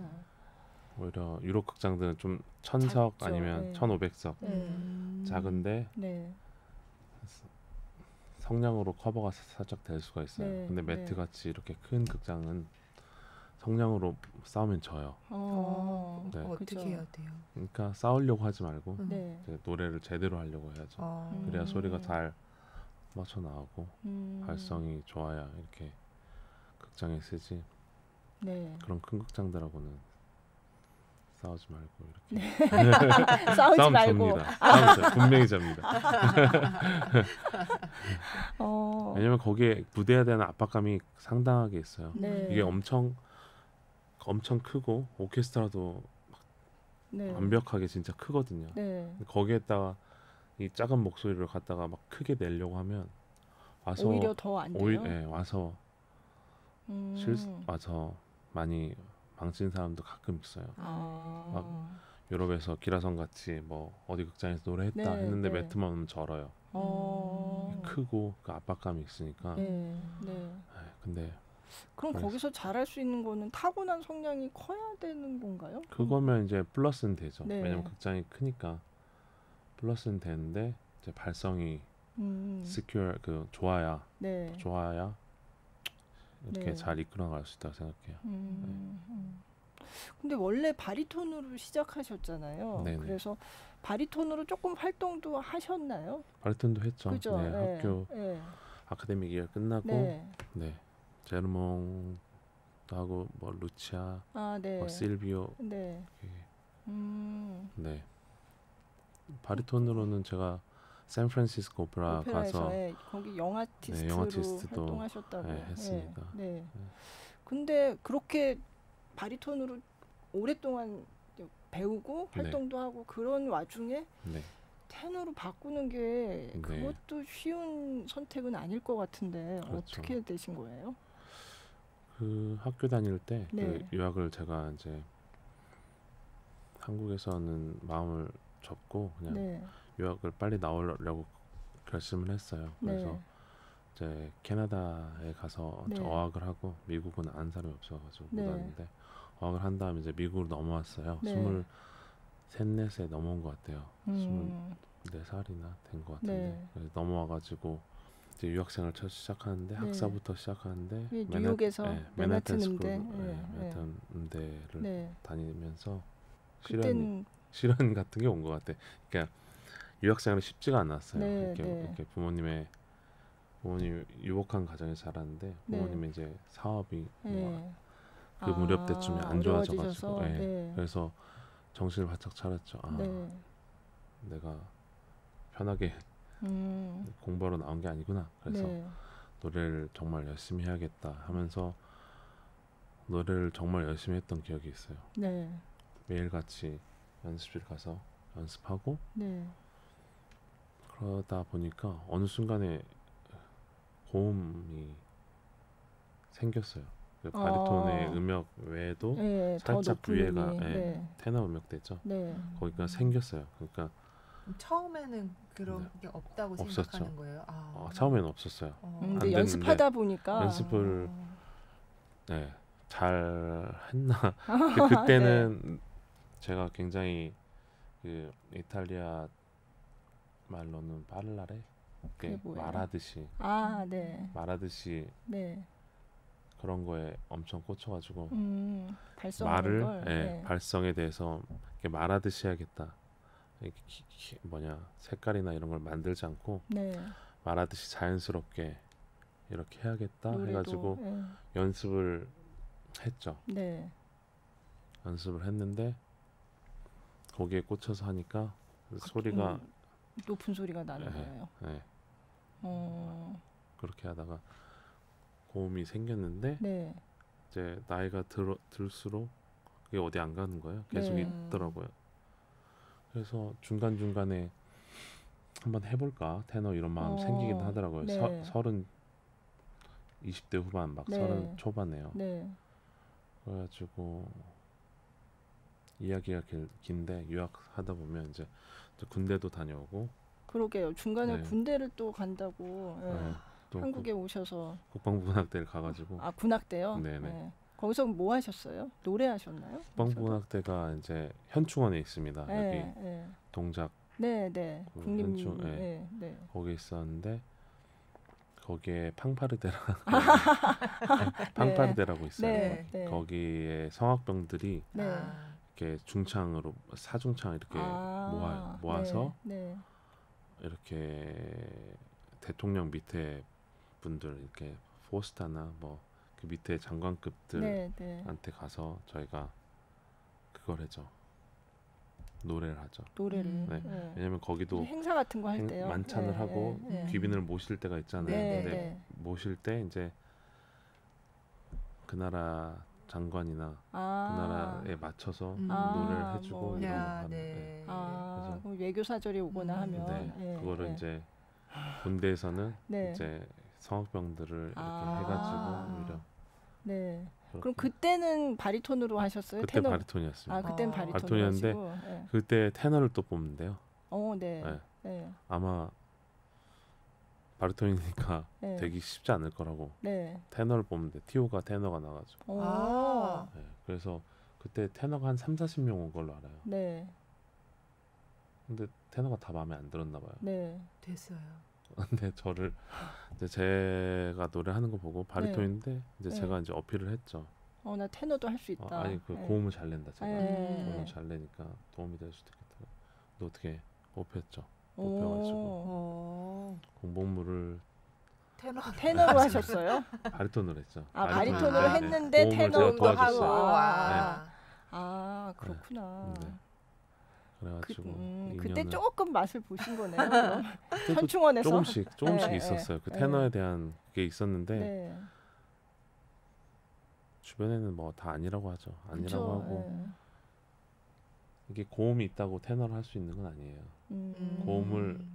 Speaker 3: 오히려 유럽 극장들은 좀 1,000석
Speaker 2: 작죠.
Speaker 3: 아니면
Speaker 2: 네.
Speaker 3: 1,500석 작은데
Speaker 2: 네.
Speaker 3: 성량으로 커버가 살짝 될 수가 있어요.
Speaker 2: 네,
Speaker 3: 근데
Speaker 2: 네.
Speaker 3: 매트 같이 이렇게 큰 극장은 성량으로 싸우면 져요. 네.
Speaker 1: 어떻게
Speaker 2: 그쵸.
Speaker 1: 해야 돼요?
Speaker 3: 그러니까 싸우려고 하지 말고
Speaker 2: 네.
Speaker 3: 이제 노래를 제대로 하려고 해야죠. 그래야 소리가 잘 맞춰 나오고 발성이 좋아야 이렇게 극장에 쓰지.
Speaker 2: 네.
Speaker 3: 그런 큰 극장들하고는 싸우지 말고 이렇게
Speaker 2: 싸우지
Speaker 3: 싸움
Speaker 2: 말고.
Speaker 3: 접니다. 싸움 져 분명히 접니다. 왜냐면 거기에 무대에 대한 압박감이 상당하게 있어요.
Speaker 2: 네.
Speaker 3: 이게 엄청 크고 오케스트라도
Speaker 2: 네.
Speaker 3: 완벽하게 진짜 크거든요.
Speaker 2: 네.
Speaker 3: 거기에다가 이 작은 목소리를 갖다가 막 크게 내려고 하면 와서
Speaker 2: 오히려 더 안 돼요.
Speaker 3: 와서 와서 많이 망친 사람도 가끔 있어요. 막 유럽에서 기라성 같이 뭐 어디 극장에서 노래했다
Speaker 2: 네,
Speaker 3: 했는데
Speaker 2: 네.
Speaker 3: 매트만 오면 절어요. 크고 그 압박감이 있으니까.
Speaker 2: 네. 네.
Speaker 3: 근데
Speaker 2: 그럼
Speaker 3: 그래서-
Speaker 2: 거기서 잘할 수 있는 거는 타고난 성량이 커야 되는 건가요?
Speaker 3: 그거면 이제 플러스는 되죠.
Speaker 2: 네.
Speaker 3: 왜냐면 극장이 크니까 플러스는 되는데 이제 발성이 secure 좋아야
Speaker 2: 네.
Speaker 3: 이렇게
Speaker 2: 네.
Speaker 3: 잘 이끌어갈 수 있다고 생각해요.
Speaker 2: 근데 원래 바리톤으로 시작하셨잖아요.
Speaker 3: 네네.
Speaker 2: 그래서 바리톤으로 조금 활동도 하셨나요?
Speaker 3: 바리톤도 했죠.
Speaker 2: 그죠?
Speaker 3: 네,
Speaker 2: 네.
Speaker 3: 학교
Speaker 2: 네.
Speaker 3: 아카데믹 이어 끝나고
Speaker 2: 네.
Speaker 3: 제르몽도 하고 뭐 루치아,
Speaker 2: 네.
Speaker 3: 뭐 실비오
Speaker 2: 네.
Speaker 3: 네. 바리톤으로는 제가 샌프란시스코 오페라
Speaker 2: 오페라에서
Speaker 3: 가서
Speaker 2: 거기 영아티스트로
Speaker 3: 영아티스트도,
Speaker 2: 활동하셨다고.
Speaker 3: 했습니다.
Speaker 2: 네. 근데 그렇게 바리톤으로 오랫동안 배우고
Speaker 3: 네.
Speaker 2: 활동도 하고 그런 와중에
Speaker 3: 네.
Speaker 2: 테너로 바꾸는 게
Speaker 3: 네.
Speaker 2: 그것도 쉬운 선택은 아닐 것 같은데
Speaker 3: 그렇죠.
Speaker 2: 어떻게 되신 거예요?
Speaker 3: 그 학교 다닐 때
Speaker 2: 네.
Speaker 3: 그 유학을 제가 이제 한국에서는 마음을 접고 그냥
Speaker 2: 네.
Speaker 3: 유학을 빨리 나오려고 결심을 했어요. 그래서
Speaker 2: 네.
Speaker 3: 이제 캐나다에 가서
Speaker 2: 네.
Speaker 3: 어학을 하고 미국은 아는 사람이 없어가지고
Speaker 2: 네.
Speaker 3: 못 왔는데 어학을 한 다음에 이제 미국으로 넘어왔어요.
Speaker 2: 네.
Speaker 3: 23, 4에 넘어온 것 같아요. 24살이나 된 것 같은데
Speaker 2: 네.
Speaker 3: 그래서 넘어와가지고 이제 유학생을 첫 시작하는데
Speaker 2: 네.
Speaker 3: 학사부터 시작하는데
Speaker 2: 뉴욕에서 맨하튼
Speaker 3: 스쿨,
Speaker 2: 음대.
Speaker 3: 맨하튼 음대를
Speaker 2: 네.
Speaker 3: 다니면서
Speaker 2: 그때는
Speaker 3: 시련 같은 게 온 것 같아. 그러니까 유학생활이 쉽지가 않았어요.
Speaker 2: 네,
Speaker 3: 이렇게,
Speaker 2: 네.
Speaker 3: 이렇게 부모님 유복한 가정에서 자랐는데
Speaker 2: 네.
Speaker 3: 부모님의 이제 사업이
Speaker 2: 네.
Speaker 3: 그 무렵 때쯤에 안 좋아져가지고
Speaker 2: 어려워지셔서, 네.
Speaker 3: 그래서 정신을 바짝 차렸죠.
Speaker 2: 네.
Speaker 3: 내가 편하게 공부하러 나온 게 아니구나. 그래서
Speaker 2: 네.
Speaker 3: 노래를 정말 열심히 해야겠다 하면서 노래를 정말 열심히 했던 기억이 있어요.
Speaker 2: 네.
Speaker 3: 매일같이 연습실 가서 연습하고
Speaker 2: 네.
Speaker 3: 그러다 보니까 어느 순간에 고음이 생겼어요. 그 바리톤의 음역 외에도
Speaker 2: 네, 더
Speaker 3: 살짝
Speaker 2: 높은
Speaker 3: 위에가
Speaker 2: 음이. 네.
Speaker 3: 테너 음역대죠.
Speaker 2: 네.
Speaker 3: 거기가 생겼어요. 그러니까
Speaker 1: 처음에는 그런
Speaker 3: 네.
Speaker 1: 게 없다고
Speaker 3: 없었죠.
Speaker 1: 생각하는 거예요.
Speaker 3: 처음에는 없었어요.
Speaker 2: 근데
Speaker 3: 안 됐는데
Speaker 2: 연습하다 보니까
Speaker 3: 연습을 네, 잘 했나? 그때는 제가 굉장히 그 이탈리아 말로는 파를라레
Speaker 2: 그게 뭐예요?
Speaker 3: 말하듯이
Speaker 2: 네.
Speaker 3: 말하듯이
Speaker 2: 네.
Speaker 3: 그런 거에 엄청 꽂혀가지고
Speaker 2: 발성하는
Speaker 3: 말을
Speaker 2: 걸. 네.
Speaker 3: 발성에 대해서 이렇게 말하듯이 해야겠다. 이렇게 색깔이나 이런 걸 만들지 않고
Speaker 2: 네.
Speaker 3: 말하듯이 자연스럽게 이렇게 해야겠다
Speaker 2: 노래도,
Speaker 3: 해가지고
Speaker 2: 네.
Speaker 3: 연습을 했죠.
Speaker 2: 네.
Speaker 3: 연습을 했는데 거기에 꽂혀서 하니까 소리가
Speaker 2: 높은 소리가 나는 거예요.
Speaker 3: 네,
Speaker 2: 어.
Speaker 3: 그렇게 하다가 고음이 생겼는데
Speaker 2: 네.
Speaker 3: 이제 나이가 들수록 그게 어디 안 가는 거예요. 계속
Speaker 2: 네.
Speaker 3: 있더라고요. 그래서 중간중간에 한번 해볼까 테너 이런 마음 생기긴 하더라고요.
Speaker 2: 네.
Speaker 3: 20대 후반 막
Speaker 2: 네.
Speaker 3: 30 초반에요.
Speaker 2: 네.
Speaker 3: 그래가지고 이야기가 긴데 유학하다 보면 이제 또 군대도 다녀오고
Speaker 2: 그러게요. 중간에
Speaker 3: 네.
Speaker 2: 군대를 또 간다고. 예.
Speaker 3: 네, 또
Speaker 2: 한국에 오셔서
Speaker 3: 국방부군학대를 가가지고
Speaker 2: 군악대요?
Speaker 3: 네네.
Speaker 2: 네. 거기서 뭐 하셨어요? 노래하셨나요?
Speaker 3: 국방부군학대가 이제 현충원에 있습니다.
Speaker 2: 네,
Speaker 3: 여기
Speaker 2: 네.
Speaker 3: 동작
Speaker 2: 네, 네.
Speaker 3: 그
Speaker 2: 국립
Speaker 3: 현충,
Speaker 2: 네, 네.
Speaker 3: 거기 있었는데 거기에 팡파르데라고 있어요.
Speaker 2: 네, 네.
Speaker 3: 거기에 성악병들이
Speaker 2: 네.
Speaker 3: 이렇게 중창으로 사중창 이렇게 모아서
Speaker 2: 네.
Speaker 3: 이렇게 대통령 밑에 분들 이렇게 포스타나 뭐 그 밑에 장관급들한테
Speaker 2: 네.
Speaker 3: 가서 저희가 그걸 하죠. 노래를 하죠.
Speaker 2: 노래를.
Speaker 3: 네.
Speaker 2: 네.
Speaker 3: 왜냐면 거기도
Speaker 2: 행사 같은 거 할 때요.
Speaker 3: 만찬을
Speaker 2: 네,
Speaker 3: 하고
Speaker 2: 네.
Speaker 3: 귀빈을 모실 때가 있잖아요.
Speaker 2: 네,
Speaker 3: 근데
Speaker 2: 네.
Speaker 3: 모실 때 이제 그 나라 장관이나 그 나라에 맞춰서 노래를 해주고
Speaker 2: 뭐.
Speaker 3: 이런 거
Speaker 1: 야,
Speaker 3: 하는.
Speaker 1: 네.
Speaker 3: 그래서
Speaker 2: 그럼 외교 사절이 오거나 하면
Speaker 3: 그거를
Speaker 2: 네.
Speaker 3: 이제 군대에서는
Speaker 2: 네.
Speaker 3: 이제 성악병들을 이렇게 해가지고 오히려
Speaker 2: 네.
Speaker 3: 그렇게.
Speaker 2: 그럼 그때는 바리톤으로 하셨어요?
Speaker 3: 그때
Speaker 2: 테너?
Speaker 3: 바리톤이었습니다.
Speaker 2: 그때는 바리톤으로
Speaker 3: 바리톤이었는데
Speaker 2: 하시고. 네.
Speaker 3: 그때 테너를 또 뽑는데요.
Speaker 2: 네.
Speaker 3: 네.
Speaker 2: 네.
Speaker 3: 아마 바리톤이니까
Speaker 2: 네.
Speaker 3: 되기 쉽지 않을 거라고
Speaker 2: 네.
Speaker 3: 테너를 뽑는데 티오가 테너가 나가지고 네, 그래서 그때 테너가 한 30-40명 온 걸로 알아요.
Speaker 2: 네.
Speaker 3: 근데 테너가 다 마음에 안 들었나 봐요.
Speaker 2: 네.
Speaker 1: 됐어요.
Speaker 3: 근데 저를 이제 제가 노래하는 거 보고 바리톤인데 이제
Speaker 2: 네.
Speaker 3: 제가 이제 어필을 했죠.
Speaker 2: 나 테너도 할 수 있다.
Speaker 3: 아니 그
Speaker 2: 네.
Speaker 3: 고음을 잘 낸다 제가.
Speaker 2: 네.
Speaker 3: 고음을 잘 내니까 도움이 될 수도 있겠다. 너 어떻게 뽑혔죠?
Speaker 2: 오.
Speaker 3: 뽑혀가지고 공복무를
Speaker 2: 테너로 하셨어요?
Speaker 3: 바리톤으로 했죠.
Speaker 2: 바리톤으로
Speaker 3: 네,
Speaker 2: 했는데
Speaker 3: 고음을 제가
Speaker 2: 테너도
Speaker 3: 도와줬어요.
Speaker 2: 하고. 그렇구나.
Speaker 3: 네. 그래가지고
Speaker 2: 그때
Speaker 3: 2년을
Speaker 2: 조금 맛을 보신 거네요. 그럼. 현충원에서
Speaker 3: 조금씩
Speaker 2: 네,
Speaker 3: 있었어요. 그
Speaker 2: 네.
Speaker 3: 테너에 대한 게 있었는데
Speaker 2: 네.
Speaker 3: 주변에는 뭐 다 아니라고 하죠. 아니라고
Speaker 2: 그쵸,
Speaker 3: 하고
Speaker 2: 네.
Speaker 3: 이게 고음이 있다고 테너를 할 수 있는 건 아니에요. 고음을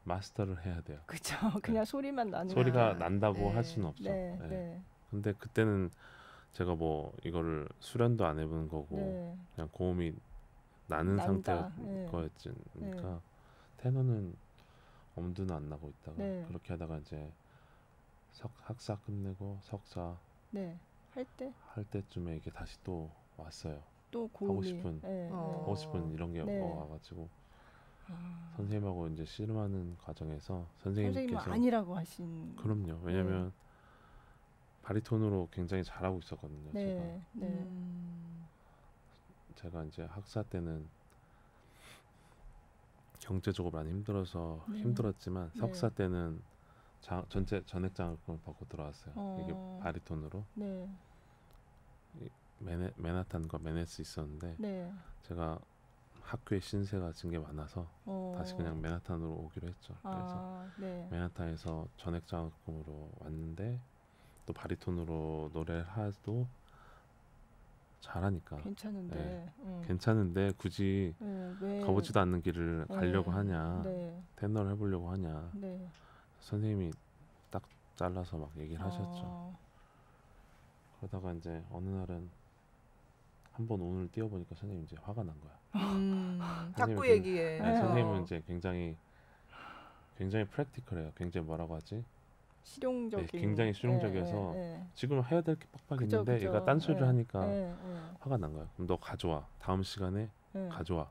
Speaker 3: 마스터를 해야 돼요.
Speaker 2: 그렇죠. 그냥 소리만 나는
Speaker 3: 소리가
Speaker 2: 거.
Speaker 3: 난다고 할 수는 없죠.
Speaker 2: 네,
Speaker 3: 네.
Speaker 2: 네.
Speaker 3: 근데 그때는 제가 뭐 이거를 수련도 안 해본 거고
Speaker 2: 네.
Speaker 3: 그냥 고음이 나는
Speaker 2: 난다.
Speaker 3: 상태였으니까 테너는 엄두는 안 나고 있다가
Speaker 2: 네.
Speaker 3: 그렇게 하다가 이제 학사 끝내고 석사
Speaker 2: 네. 할 때
Speaker 3: 할 때쯤에 이게 다시 또 왔어요.
Speaker 2: 또 고음이
Speaker 3: 하고 싶은 이런 게
Speaker 2: 네.
Speaker 3: 와가지고 선생님하고 이제 씨름하는 과정에서
Speaker 2: 선생님은
Speaker 3: 선생님께서
Speaker 2: 아니라고 하신.
Speaker 3: 그럼요. 왜냐면 바리톤으로 굉장히 잘하고 있었거든요.
Speaker 2: 네.
Speaker 3: 제가 이제 학사 때는 경제적으로 많이 힘들어서 힘들었지만 석사 때는 전체 전액 장학금을 받고 들어왔어요. 이게 바리톤으로.
Speaker 2: 네.
Speaker 3: 맨하탄과 메네스 있었는데
Speaker 2: 네.
Speaker 3: 제가 학교에 신세가 진 게 많아서 다시 그냥 맨하탄으로 오기로 했죠. 그래서
Speaker 2: 네.
Speaker 3: 맨하탄에서 전액 장학금으로 왔는데 또 바리톤으로 노래를 해도 잘하니까
Speaker 2: 괜찮은데.
Speaker 3: 괜찮은데 굳이
Speaker 2: 왜
Speaker 3: 가보지도 않는 길을 가려고 하냐,
Speaker 2: 네.
Speaker 3: 테너를 해보려고 하냐.
Speaker 2: 네.
Speaker 3: 선생님이 딱 잘라서 막 얘기를 하셨죠. 그러다가 이제 어느 날은 한번 오늘 뛰어보니까 선생님 이제 화가 난 거야.
Speaker 1: 탁구 얘기에.
Speaker 3: 네, 선생님은 이제 굉장히 프랙티컬해요. 굉장히 뭐라고 하지?
Speaker 2: 실용적인.
Speaker 3: 네, 굉장히 실용적이어서 지금 해야 될 게 빡빡
Speaker 2: 그죠,
Speaker 3: 있는데
Speaker 2: 그죠.
Speaker 3: 얘가 딴소리를 하니까 화가 난 거야. 그럼 너 가져와. 다음 시간에 가져와.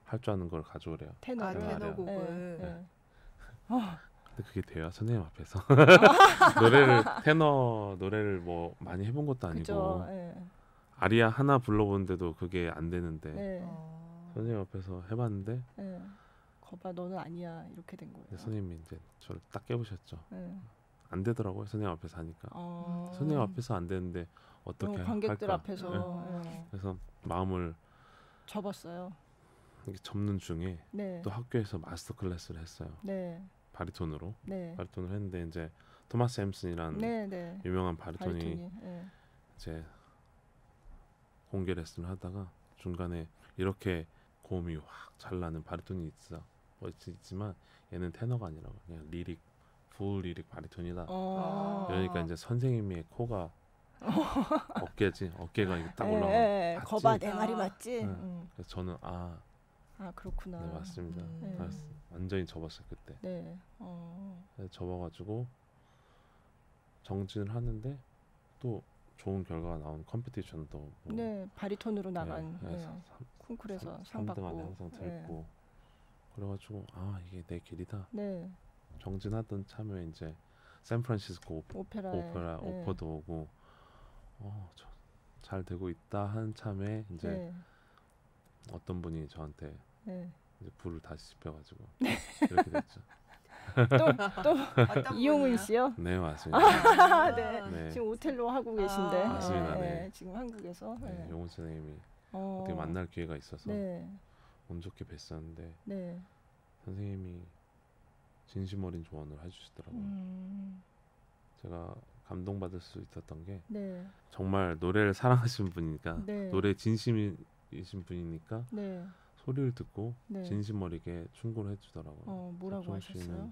Speaker 3: 할 줄 아는 걸 가져오래요.
Speaker 2: 테너를.
Speaker 1: 테너곡을.
Speaker 3: 근데 그게 돼요? 선생님 앞에서 테너 노래를 뭐 많이 해본 것도 아니고
Speaker 2: 그죠.
Speaker 3: 아리아 하나 불러보는데도 그게 안 되는데
Speaker 1: 어.
Speaker 3: 선생님 앞에서 해봤는데
Speaker 2: 거봐 너는 아니야 이렇게 된 거예요.
Speaker 3: 선생님이 이제 저를 딱 깨부셨죠. 안 되더라고요. 선생님 앞에서 하니까.
Speaker 2: 어.
Speaker 3: 선생님 앞에서 안 되는데 어떻게
Speaker 2: 관객들
Speaker 3: 할까?
Speaker 2: 앞에서
Speaker 3: 그래서 마음을
Speaker 2: 접었어요.
Speaker 3: 이렇게 접는 중에
Speaker 2: 네.
Speaker 3: 또 학교에서 마스터 클래스를 했어요.
Speaker 2: 네.
Speaker 3: 바리톤으로.
Speaker 2: 네.
Speaker 3: 바리톤을 했는데 이제 토마스 햄슨이란
Speaker 2: 네.
Speaker 3: 유명한 바리톤이
Speaker 2: 네.
Speaker 3: 이제 공개 레슨을 하다가 중간에 이렇게 고음이 확 잘 나는 바리톤이 있지만 얘는 테너가 아니라고 그냥 풀 리릭 바리톤이다. 그러니까 이제 선생님의 코가 어깨가 이렇게 딱 올라가.
Speaker 2: 거봐 내 말이 맞지.
Speaker 3: 그래서 저는
Speaker 2: 그렇구나.
Speaker 3: 네, 맞습니다.
Speaker 1: 음.
Speaker 3: 완전히 접었어요 그때.
Speaker 2: 네.
Speaker 3: 그래서 접어가지고 정진을 하는데 또 좋은 결과가 나온 컴피티션도 뭐
Speaker 2: 네, 바리톤으로 나간
Speaker 3: 네,
Speaker 2: 콩쿠르에서 상
Speaker 3: 3등 안에
Speaker 2: 받고.
Speaker 3: 항상 들고 그래가지고 이게 내 길이다.
Speaker 2: 네.
Speaker 3: 정진하던 참에 이제 샌프란시스코 오페라
Speaker 2: 네.
Speaker 3: 오퍼도 오고 잘 되고 있다 한 참에 이제 어떤 분이 저한테 이제 불을 다시 지펴가지고 이렇게 됐죠.
Speaker 2: 또 이용은 씨요?
Speaker 3: 네 맞습니다.
Speaker 2: 네. 지금 오텔로 하고 계신데.
Speaker 3: 맞습니다. 네.
Speaker 2: 지금 한국에서.
Speaker 3: 용훈 선생님이 어떻게 만날 기회가 있어서 운 좋게 뵀었는데 선생님이 진심 어린 조언을 해주시더라고요. 제가 감동받을 수 있었던 게 정말 노래를 사랑하시는 분이니까 노래 진심이신 분이니까 소리를 듣고 진심 어리게 충고를 해주더라고요.
Speaker 2: 뭐라고 하셨어요?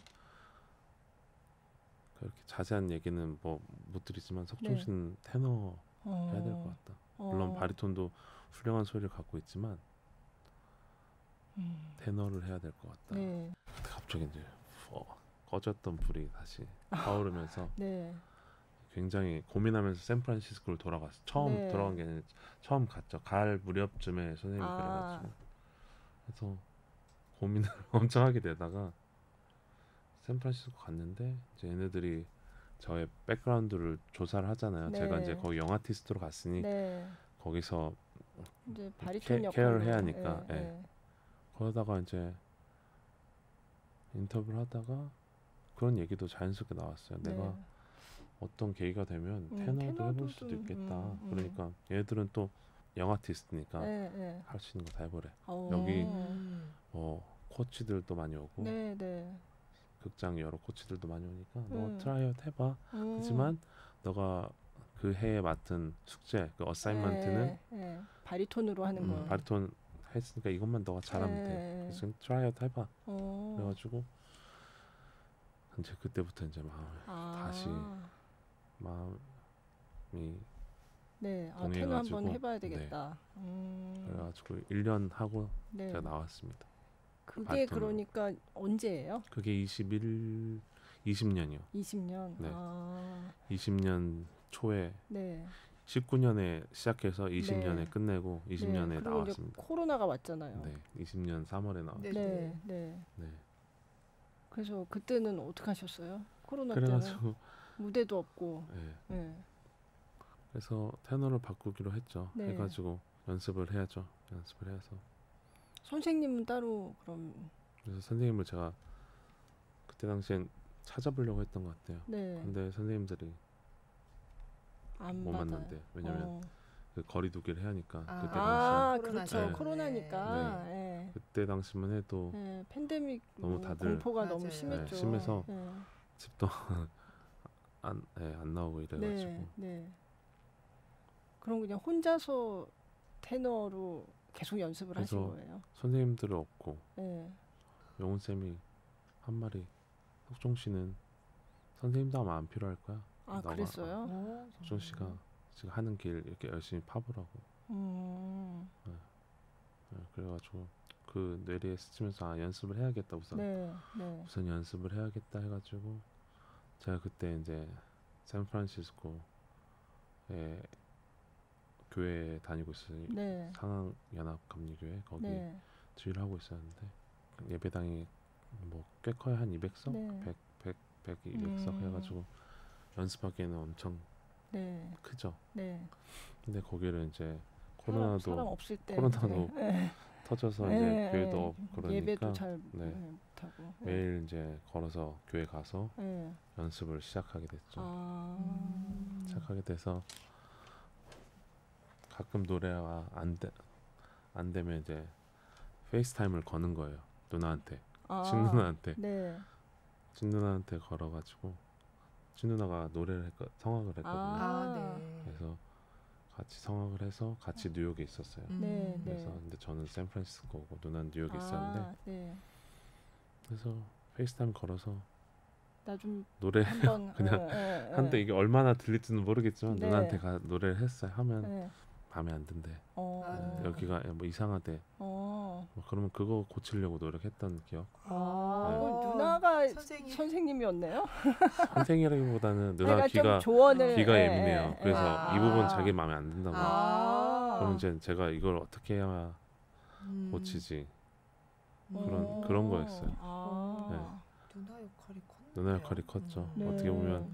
Speaker 3: 그렇게 자세한 얘기는 뭐 못 드리지만 석종 씨는 테너 해야 될 것 같다. 물론 바리톤도 훌륭한 소리를 갖고 있지만 테너를 해야 될 것 같다. 갑자기 이제 꺼졌던 불이 다시 타오르면서 굉장히 고민하면서 샌프란시스코를 돌아갔어요. 처음 돌아간 게 아니라 처음 갔죠. 가을 무렵쯤에 선생님이 그래가지고 그래서 고민을 엄청 하게 되다가 샌프란시스코 갔는데 이제 얘네들이 저의 백그라운드를 조사를 하잖아요. 제가 이제 거기 영아티스트로 갔으니 거기서
Speaker 2: 이제 바리톤
Speaker 3: 케어를 해야 하니까 그러다가 이제 인터뷰를 하다가 그런 얘기도 자연스럽게 나왔어요. 내가 어떤 계기가 되면 테너도 해볼 수도 있겠다. 그러니까 얘들은 또 영아티스트니까 할 수 있는 거 다 해보래. 여기 코치들도 많이 오고 극장 여러 코치들도 많이 오니까 너 트라이아웃 해봐. 하지만 너가 그 해에 맡은 숙제, 그 어사인먼트는
Speaker 2: 바리톤으로 하는 거.
Speaker 3: 바리톤 했으니까 이것만 너가 잘하면 돼. 그래서 트라이아웃 해봐. 그래가지고 이제 그때부터 이제 다시 마음이
Speaker 2: 테너 한번 해봐야 되겠다.
Speaker 3: 그래가지고 1년 하고 제가 나왔습니다.
Speaker 2: 그게
Speaker 3: 바리톤으로.
Speaker 2: 그러니까 언제예요?
Speaker 3: 그게 20년이요.
Speaker 2: 20년.
Speaker 3: 네. 20년 초에 19년에 시작해서 20년에 끝내고 20년에 나왔습니다.
Speaker 2: 코로나가 왔잖아요.
Speaker 3: 20년 3월에 나왔죠.
Speaker 2: 네. 그래서 그때는 어떻게 하셨어요? 코로나
Speaker 3: 그래가지고
Speaker 2: 때는 무대도 없고.
Speaker 3: 그래서 테너를 바꾸기로 했죠. 해가지고 연습을 해야죠. 연습을 해서.
Speaker 2: 선생님은 따로 그럼.
Speaker 3: 그래서 선생님을 제가 그때 당시엔 찾아보려고 했던 것 같아요. 근데 선생님들이
Speaker 2: 안
Speaker 3: 못
Speaker 2: 받아요.
Speaker 3: 만난대. 왜냐면 그 거리두기를 해야 하니까
Speaker 1: 아.
Speaker 3: 그때 당시
Speaker 2: 아,
Speaker 1: 코로나죠.
Speaker 2: 그렇죠.
Speaker 3: 네.
Speaker 2: 코로나니까. 예.
Speaker 3: 그때 당시만 해도
Speaker 2: 예, 팬데믹
Speaker 3: 너무 다들
Speaker 2: 공포가
Speaker 1: 맞아요.
Speaker 2: 너무 심했죠.
Speaker 3: 네, 심해서
Speaker 2: 예.
Speaker 3: 집도 안 나오고 이래가지고
Speaker 2: 네, 네. 그럼 그냥 혼자서 테너로 계속 연습을 하신
Speaker 3: 그래서
Speaker 2: 거예요?
Speaker 3: 선생님들을 없고
Speaker 2: 네.
Speaker 3: 영훈 쌤이 한 마리 석종 씨는 선생님도 아마 안 필요할 거야.
Speaker 2: 아,
Speaker 3: 너가
Speaker 2: 그랬어요?
Speaker 3: 석종 씨가 지금 하는 길 이렇게 열심히 파보라고.
Speaker 2: 음.
Speaker 3: 네, 그래가지고 그 뇌리에 스치면서 연습을 해야겠다 우선.
Speaker 2: 네, 네.
Speaker 3: 우선 연습을 해야겠다 해가지고 제가 그때 이제 샌프란시스코에 교회에 다니고 있어요.
Speaker 2: 네.
Speaker 3: 상황연합감리교회 거기
Speaker 2: 네.
Speaker 3: 주의를 하고 있었는데 예배당이 뭐 꽤 커요. 한 200석?
Speaker 2: 네.
Speaker 3: 100, 200석
Speaker 2: 음.
Speaker 3: 해가지고 연습하기에는 엄청
Speaker 2: 네.
Speaker 3: 크죠.
Speaker 2: 네.
Speaker 3: 근데 거기를 이제
Speaker 2: 사람
Speaker 3: 코로나도
Speaker 2: 없을 때
Speaker 3: 코로나도
Speaker 2: 이제, 네.
Speaker 3: 터져서
Speaker 2: 네,
Speaker 3: 이제
Speaker 2: 네.
Speaker 3: 교회도 없고 그러니까
Speaker 2: 예배도 잘
Speaker 3: 네.
Speaker 2: 못하고
Speaker 3: 매일 이제 걸어서 교회 가서
Speaker 2: 네.
Speaker 3: 연습을 시작하게 됐죠.
Speaker 2: 아.
Speaker 3: 시작하게 돼서 가끔 노래가 안 되면 이제 페이스타임을 거는 거예요. 누나한테,
Speaker 2: 아.
Speaker 3: 친누나한테,
Speaker 2: 네.
Speaker 3: 친누나한테 걸어가지고 친누나가 노래를 성악을 했거든요.
Speaker 1: 아, 네.
Speaker 3: 그래서 같이 성악을 해서 같이 뉴욕에 있었어요.
Speaker 2: 네,
Speaker 3: 그래서
Speaker 2: 네.
Speaker 3: 근데 저는 샌프란시스코고 누나는 뉴욕에 있었는데
Speaker 2: 아, 네.
Speaker 3: 그래서 페이스타임 걸어서
Speaker 2: 나 좀
Speaker 3: 노래
Speaker 2: 한번
Speaker 3: 그냥 한데 이게 얼마나 들릴지는 모르겠지만
Speaker 2: 네.
Speaker 3: 누나한테 노래를 했어요. 하면
Speaker 2: 네.
Speaker 3: 마음에 안 든대.
Speaker 1: 아.
Speaker 3: 여기가 뭐 이상하대. 뭐 그러면 그거 고치려고 노력했던 기억.
Speaker 2: 그럼 누나가
Speaker 1: 선생님.
Speaker 2: 선생님이었네요?
Speaker 3: 선생이라기보다는 누나
Speaker 2: 그러니까 좀
Speaker 3: 귀가
Speaker 2: 조언을
Speaker 3: 예민해요. 그래서
Speaker 1: 아.
Speaker 3: 이 부분 자기 마음에 안 든다고.
Speaker 1: 아.
Speaker 3: 그럼 이제 제가 이걸 어떻게 해야 고치지? 그런 거였어요.
Speaker 1: 누나 역할이 컸네요.
Speaker 3: 누나 역할이 컸죠.
Speaker 2: 네.
Speaker 3: 어떻게 보면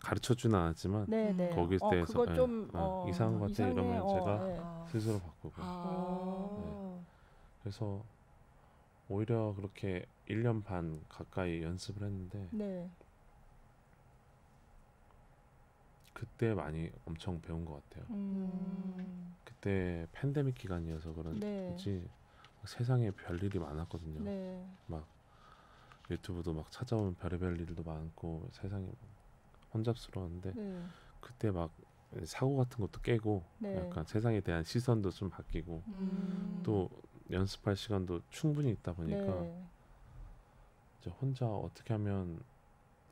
Speaker 3: 가르쳐주는 않았지만
Speaker 2: 네, 네.
Speaker 3: 거기에 대해서
Speaker 2: 그거 좀
Speaker 3: 이상한 것 같아
Speaker 2: 이상해.
Speaker 3: 이러면 제가
Speaker 2: 네.
Speaker 3: 스스로 바꾸고. 그래서 오히려 그렇게 1년 반 가까이 연습을 했는데
Speaker 2: 네.
Speaker 3: 그때 많이 엄청 배운 것 같아요. 그때 팬데믹 기간이어서 그런지
Speaker 2: 네.
Speaker 3: 세상에 별일이 많았거든요.
Speaker 2: 네.
Speaker 3: 막 유튜브도 막 찾아오면 별의별 일도 많고 세상이 혼잡스러웠는데
Speaker 2: 네.
Speaker 3: 그때 막 사고 같은 것도 깨고
Speaker 2: 네.
Speaker 3: 약간 세상에 대한 시선도 좀 바뀌고 또 연습할 시간도 충분히 있다 보니까
Speaker 2: 네.
Speaker 3: 이제 혼자 어떻게 하면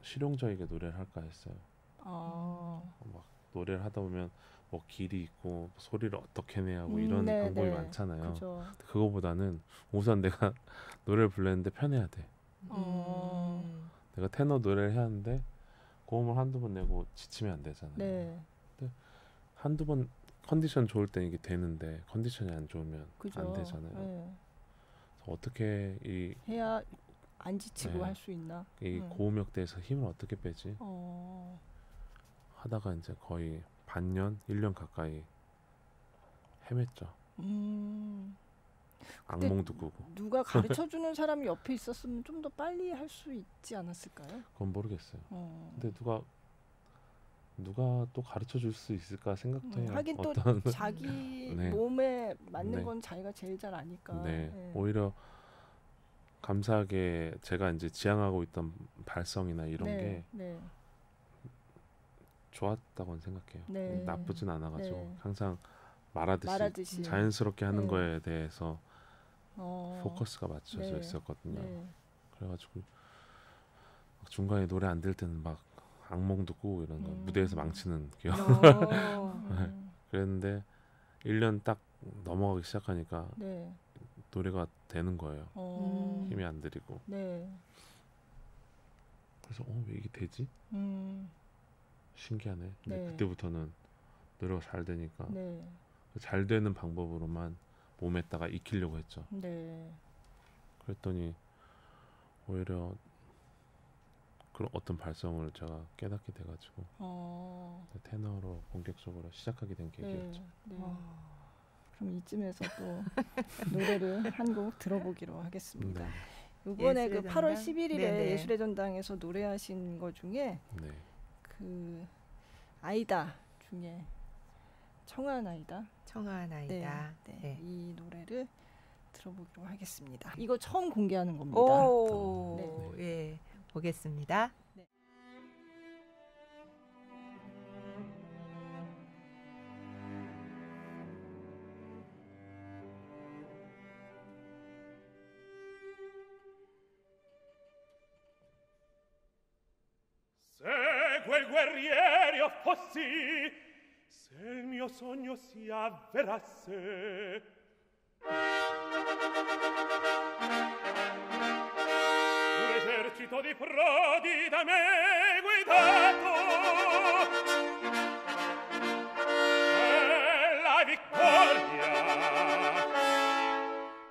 Speaker 3: 실용적이게 노래를 할까 했어요. 막 노래를 하다 보면 뭐 길이 있고 소리를 어떻게 내야 하고 이런
Speaker 2: 네,
Speaker 3: 방법이
Speaker 2: 네.
Speaker 3: 많잖아요.
Speaker 2: 그죠.
Speaker 3: 그거보다는 우선 내가 노래를 불렀는데 편해야 돼. 내가 테너 노래를 해야 하는데 고음을 한두 번 내고 지치면 안 되잖아요.
Speaker 2: 네.
Speaker 3: 한두 번 컨디션 좋을 때 이게 되는데 컨디션이 안 좋으면
Speaker 2: 그죠.
Speaker 3: 안 되잖아요.
Speaker 2: 네.
Speaker 3: 그래서 어떻게
Speaker 2: 해야 안 지치고
Speaker 3: 네.
Speaker 2: 할 수 있나?
Speaker 3: 이 고음역대에서 힘을 어떻게 빼지? 하다가 이제 거의 반년, 1년 가까이 헤맸죠. 악몽도 꾸고.
Speaker 2: 누가 가르쳐 주는 사람이 옆에 있었으면 좀 더 빨리 할 수 있지 않았을까요?
Speaker 3: 그건 모르겠어요. 근데 누가 또 가르쳐 줄 수 있을까 생각도 해요.
Speaker 2: 하긴 또
Speaker 3: 어떤
Speaker 2: 자기
Speaker 3: 네.
Speaker 2: 몸에 맞는
Speaker 3: 네.
Speaker 2: 건 자기가 제일 잘 아니까.
Speaker 3: 네.
Speaker 2: 네.
Speaker 3: 오히려 감사하게 제가 이제 지향하고 있던 발성이나 이런
Speaker 2: 네.
Speaker 3: 게
Speaker 2: 네.
Speaker 3: 좋았다고는 생각해요.
Speaker 2: 네.
Speaker 3: 나쁘진 않아가지고
Speaker 2: 네.
Speaker 3: 항상 말하듯이
Speaker 2: 네.
Speaker 3: 자연스럽게 하는 거에 대해서
Speaker 2: 어.
Speaker 3: 포커스가 맞춰져
Speaker 2: 네.
Speaker 3: 있었거든요.
Speaker 2: 네.
Speaker 3: 그래가지고 막 중간에 노래 안 될 때는 막 악몽도 꾸고 이런 거 무대에서 망치는 기억. 그랬는데 1년 딱 넘어가기 시작하니까
Speaker 2: 네.
Speaker 3: 노래가 되는 거예요. 힘이 안 들이고.
Speaker 2: 네.
Speaker 3: 그래서 왜 이게 되지?
Speaker 2: 음.
Speaker 3: 신기하네. 근데
Speaker 2: 네.
Speaker 3: 그때부터는 노래가 잘 되니까
Speaker 2: 네.
Speaker 3: 잘 되는 방법으로만 몸에다가 익히려고 했죠.
Speaker 2: 네.
Speaker 3: 그랬더니 오히려 그런 어떤 발성을 제가 깨닫게 돼가지고 테너로 본격적으로 시작하게 된 계기였죠.
Speaker 2: 네. 네. 그럼 이쯤에서 또 노래를 한 곡 들어보기로 하겠습니다.
Speaker 3: 네.
Speaker 2: 이번에 그
Speaker 1: 예술의
Speaker 2: 8월
Speaker 1: 전당?
Speaker 2: 11일에
Speaker 1: 네네.
Speaker 2: 예술의 전당에서 노래하신 것 중에
Speaker 3: 네.
Speaker 2: 그 아이다 중에 청아한 아이다.
Speaker 1: 청아한 아이다.
Speaker 2: 네,
Speaker 1: 네.
Speaker 2: 이 노래를 들어보기로 하겠습니다. 이거 처음 공개하는 겁니다.
Speaker 1: 오, 예, 보겠습니다.
Speaker 2: 네.
Speaker 4: Se quel guerriero fossi, se il mio sogno si avverasse, un esercito di prodi da me guidato, e la vittoria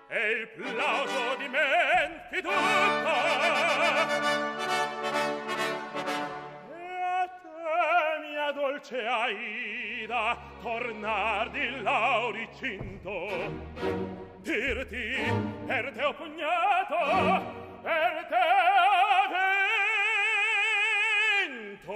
Speaker 4: e il plauso di menti tutta, dolce Aida, tornar di Lauricinto, dirti per te ho pugnato, per te ho vinto.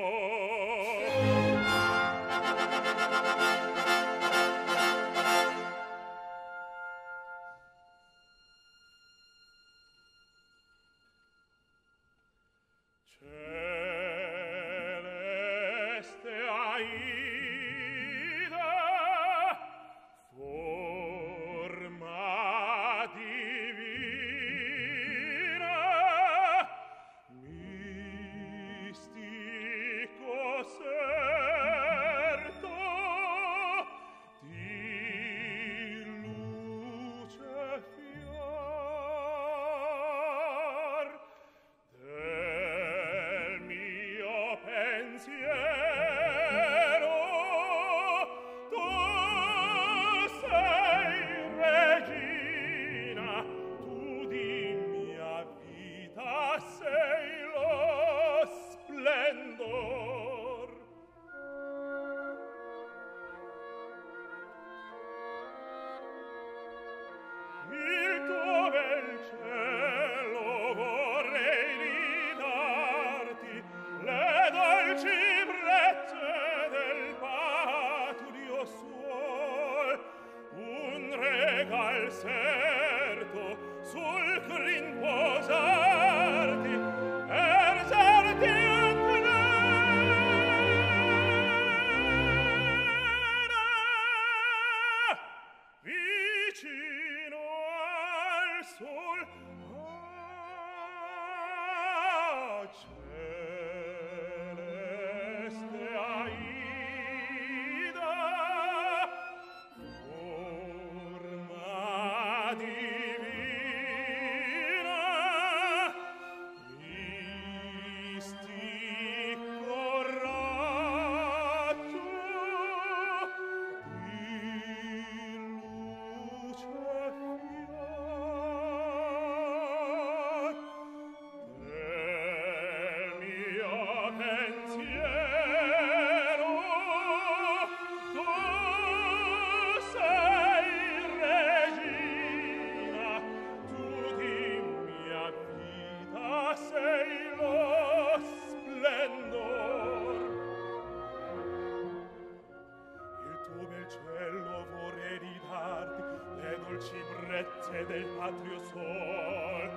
Speaker 4: cibrezze del patrio sol,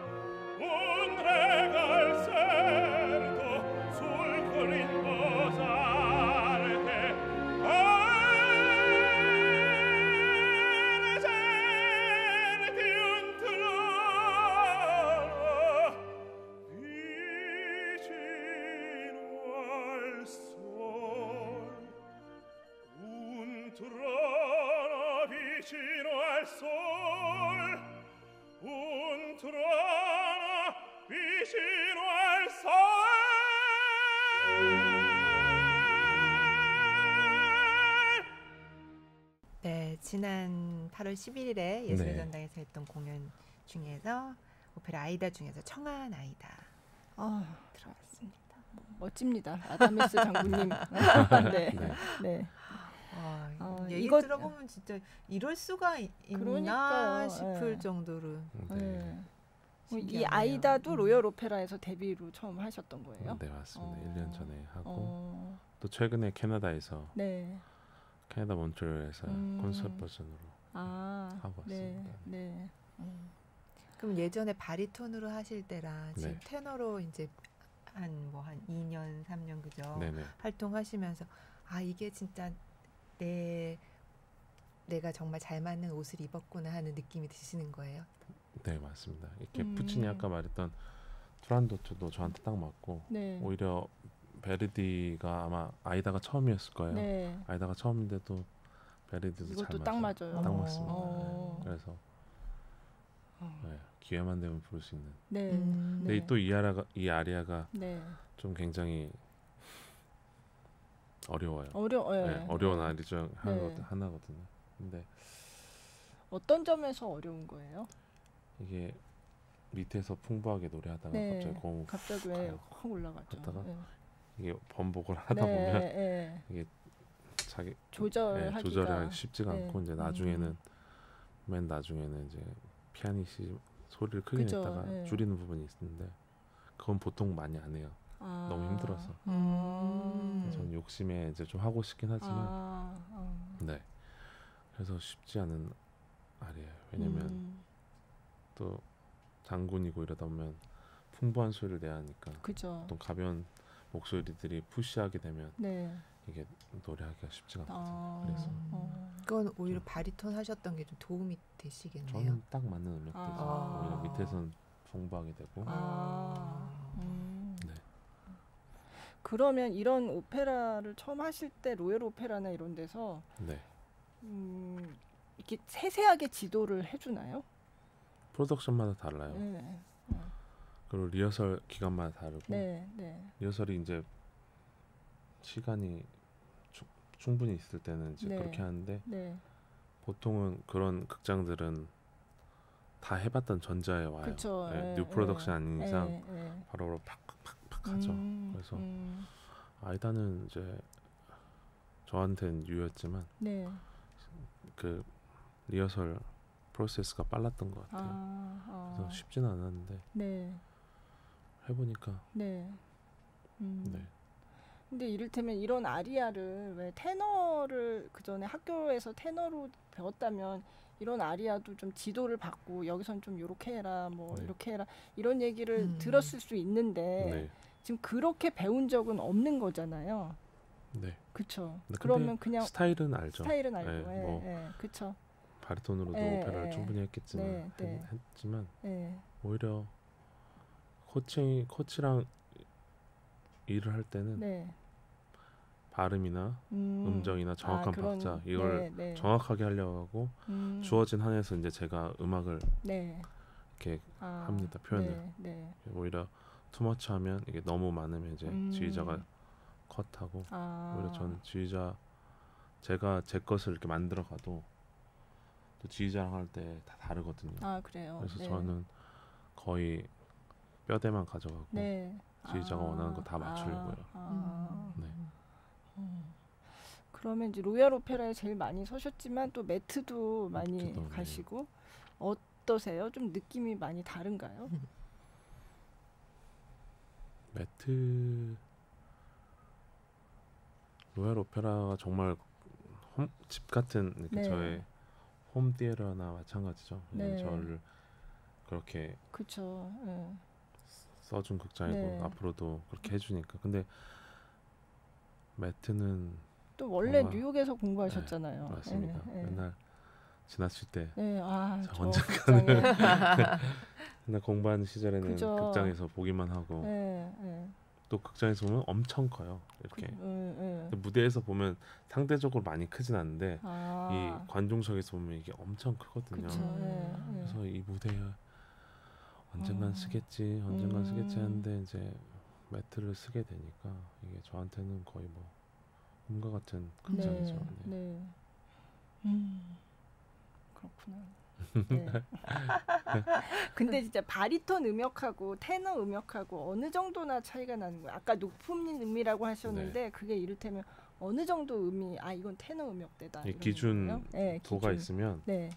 Speaker 4: un regal serto sul corin posarte, reserti un trono vicino al sol, un trono vicino al sol, un trono vicino al sol.
Speaker 1: 네, 지난 8월 11일에 예술전당에서 했던 공연 중에서 오페라 아이다 중에서 청아한 아이다 들어봤습니다.
Speaker 2: 멋집니다. 아다미스 장군님. 네. 네.
Speaker 1: 얘기
Speaker 2: 이거
Speaker 1: 들어보면 진짜 이럴 수가 있나
Speaker 2: 그러니까요.
Speaker 1: 싶을
Speaker 2: 네.
Speaker 1: 정도로
Speaker 2: 네. 이
Speaker 1: 신기하네요.
Speaker 2: 아이다도 로열 오페라에서 데뷔로 처음 하셨던 거예요?
Speaker 3: 네, 맞습니다. 1년 전에 하고
Speaker 2: 어,
Speaker 3: 또 최근에 캐나다에서
Speaker 2: 네.
Speaker 3: 캐나다 몬트리올에서 콘서트 버전으로 하고
Speaker 2: 네,
Speaker 3: 왔습니다.
Speaker 2: 네.
Speaker 1: 그럼 예전에 바리톤으로 하실 때랑 지금
Speaker 3: 네.
Speaker 1: 테너로 이제 한 2년, 3년 그죠?
Speaker 3: 네네.
Speaker 1: 활동하시면서 아 이게 진짜 내가 정말 잘 맞는 옷을 입었구나 하는 느낌이 드시는 거예요?
Speaker 3: 네 맞습니다. 이렇게 푸치니 아까 말했던 투란도트도 저한테 딱 맞고
Speaker 2: 네.
Speaker 3: 오히려 베르디가 아마 아이다가 처음이었을 거예요.
Speaker 2: 네.
Speaker 3: 아이다가 처음인데도 베르디도
Speaker 2: 이것도
Speaker 3: 잘
Speaker 2: 딱
Speaker 3: 맞아요.
Speaker 2: 맞아요.
Speaker 3: 딱 맞습니다.
Speaker 2: 어.
Speaker 3: 네. 그래서 네, 기회만 되면 부를 수 있는.
Speaker 2: 네.
Speaker 3: 근데
Speaker 2: 네.
Speaker 3: 또 이 아리아가
Speaker 2: 네.
Speaker 3: 좀 굉장히 어려워요.
Speaker 2: 네.
Speaker 3: 어려운 아리 중
Speaker 2: 네.
Speaker 3: 하나거든요. 근데
Speaker 2: 어떤 점에서 어려운 거예요?
Speaker 3: 이게 밑에서 풍부하게 노래하다가
Speaker 2: 네.
Speaker 3: 갑자기 고음
Speaker 2: 갑자기 왜
Speaker 3: 가요.
Speaker 2: 확 올라가죠?
Speaker 3: 갔다가
Speaker 2: 네.
Speaker 3: 이게 번복을 하다
Speaker 2: 네,
Speaker 3: 보면
Speaker 2: 네.
Speaker 3: 자기
Speaker 2: 조절하기가
Speaker 3: 조절하기 쉽지가
Speaker 2: 네.
Speaker 3: 않고 이제 나중에는 맨 나중에는 이제 피아니시 소리를 크게
Speaker 2: 그죠,
Speaker 3: 냈다가
Speaker 2: 네.
Speaker 3: 줄이는 부분이 있는데 그건 보통 많이 안 해요. 너무 힘들어서. 저는 욕심에 이제 좀 하고 싶긴 하지만 네. 그래서 쉽지 않은 아리예요. 왜냐면 또 장군이고 이러다 보면 풍부한 소리를 내야 하니까
Speaker 2: 그죠.
Speaker 3: 또 가벼운 목소리들이 푸시하게 되면
Speaker 2: 네.
Speaker 3: 이게 노래하기가 쉽지가 않거든요. 그래서
Speaker 1: 그건 오히려 바리톤 하셨던 게 좀 도움이 되시겠네요.
Speaker 3: 저는 딱 맞는 음역대죠.
Speaker 2: 아.
Speaker 3: 오히려 밑에선 풍부하게 되고 네.
Speaker 2: 그러면 이런 오페라를 처음 하실 때 로열 오페라나 이런 데서
Speaker 3: 네.
Speaker 2: 이렇게 세세하게 지도를 해주나요?
Speaker 3: 프로덕션마다 달라요.
Speaker 2: 네.
Speaker 3: 그리고 리허설 기간마다 다르고
Speaker 2: 네. 네.
Speaker 3: 리허설이 이제 시간이 충분히 있을 때는 이제
Speaker 2: 네.
Speaker 3: 그렇게 하는데
Speaker 2: 네.
Speaker 3: 보통은 그런 극장들은 다 해봤던 전자에 와요.
Speaker 2: 그쵸.
Speaker 3: 네, 뉴 프로덕션 아닌 이상
Speaker 2: 네.
Speaker 3: 바로 팍팍팍팍 하죠. 그래서 아이다는 이제 저한테는 뉴였지만
Speaker 2: 네.
Speaker 3: 그 리허설 프로세스가 빨랐던 것 같아요. 그래서 쉽지는 않았는데
Speaker 2: 네.
Speaker 3: 해보니까
Speaker 2: 네.
Speaker 3: 네.
Speaker 2: 근데 이를테면 이런 아리아를 왜 테너를 그 전에 학교에서 테너로 배웠다면 이런 아리아도 좀 지도를 받고 여기선 좀 요렇게 해라 뭐
Speaker 3: 네.
Speaker 2: 이렇게 해라 이런 얘기를 들었을 수 있는데
Speaker 3: 네.
Speaker 2: 지금 그렇게 배운 적은 없는 거잖아요.
Speaker 3: 네.
Speaker 2: 그쵸?
Speaker 3: 근데
Speaker 2: 그러면 그냥
Speaker 3: 스타일은 알죠.
Speaker 2: 스타일은 알고,
Speaker 3: 네, 뭐
Speaker 2: 그쵸?
Speaker 3: 바리톤으로도
Speaker 2: 네,
Speaker 3: 오페라를
Speaker 2: 네.
Speaker 3: 충분히 했겠지만
Speaker 2: 네.
Speaker 3: 했지만
Speaker 2: 네.
Speaker 3: 오히려 코치랑 일을 할 때는
Speaker 2: 네.
Speaker 3: 발음이나 음정이나 정확한
Speaker 2: 그런,
Speaker 3: 박자 이걸
Speaker 2: 네.
Speaker 3: 정확하게 하려고 하고 주어진 한에서 이제 제가 음악을
Speaker 2: 네.
Speaker 3: 이렇게 합니다. 표현을.
Speaker 2: 네.
Speaker 3: 오히려 투머치 하면 이게 너무 많으면 이제 지휘자가 컷하고 오히려 저는 지휘자 제가 제 것을 이렇게 만들어가도 또 지휘자랑 할 때 다 다르거든요.
Speaker 2: 아 그래요.
Speaker 3: 그래서
Speaker 2: 네.
Speaker 3: 저는 거의 뼈대만 가져가고
Speaker 2: 네.
Speaker 3: 지휘자가 원하는 거 다 맞추려고요. 네.
Speaker 2: 그러면 이제 로얄 오페라에 제일 많이 서셨지만 또 매트도 많이
Speaker 3: 매트도,
Speaker 2: 가시고 어떠세요? 좀 느낌이 많이 다른가요?
Speaker 3: 매트 로얄 오페라가 정말 집 같은 이렇게
Speaker 2: 네.
Speaker 3: 저의 홈 티에터나 마찬가지죠.
Speaker 2: 네.
Speaker 3: 저를 그렇게
Speaker 2: 그렇죠. 네.
Speaker 3: 써준 극장이고
Speaker 2: 네.
Speaker 3: 앞으로도 그렇게 해주니까. 근데 매트는
Speaker 2: 또 원래
Speaker 3: 뭔가-
Speaker 2: 뉴욕에서 공부하셨잖아요.
Speaker 3: 맞습니다.
Speaker 2: 네.
Speaker 3: 맨날 지나칠 때
Speaker 2: 네.
Speaker 3: 저
Speaker 2: 저
Speaker 3: 언젠가는
Speaker 2: 극장에.
Speaker 3: 맨날 공부하는 시절에는
Speaker 2: 그죠.
Speaker 3: 극장에서 보기만 하고
Speaker 2: 네.
Speaker 3: 또 극장에서 보면 엄청 커요. 이렇게
Speaker 2: 네.
Speaker 3: 무대에서 보면 상대적으로 많이 크진 않은데
Speaker 2: 아.
Speaker 3: 이 관중석에서 보면 이게 엄청 크거든요.
Speaker 2: 그쵸. 네.
Speaker 3: 그래서 이 무대에 언젠간 쓰겠지 하는데 이제 매트를 쓰게 되니까 이게 저한테는 거의 뭐 꿈과 같은 극장이죠. 네.
Speaker 2: 그렇구나. 네. 근데 진짜 바리톤 음역하고 테너 음역하고 어느 정도나 차이가 나는 거예요. 아까 높은 음이라고 하셨는데 그게 이를테면 어느 정도 음이 이건 테너 음역대다. 이런
Speaker 3: 기준
Speaker 2: 거예요? 네,
Speaker 3: 도가
Speaker 2: 기준.
Speaker 3: 있으면
Speaker 2: 네.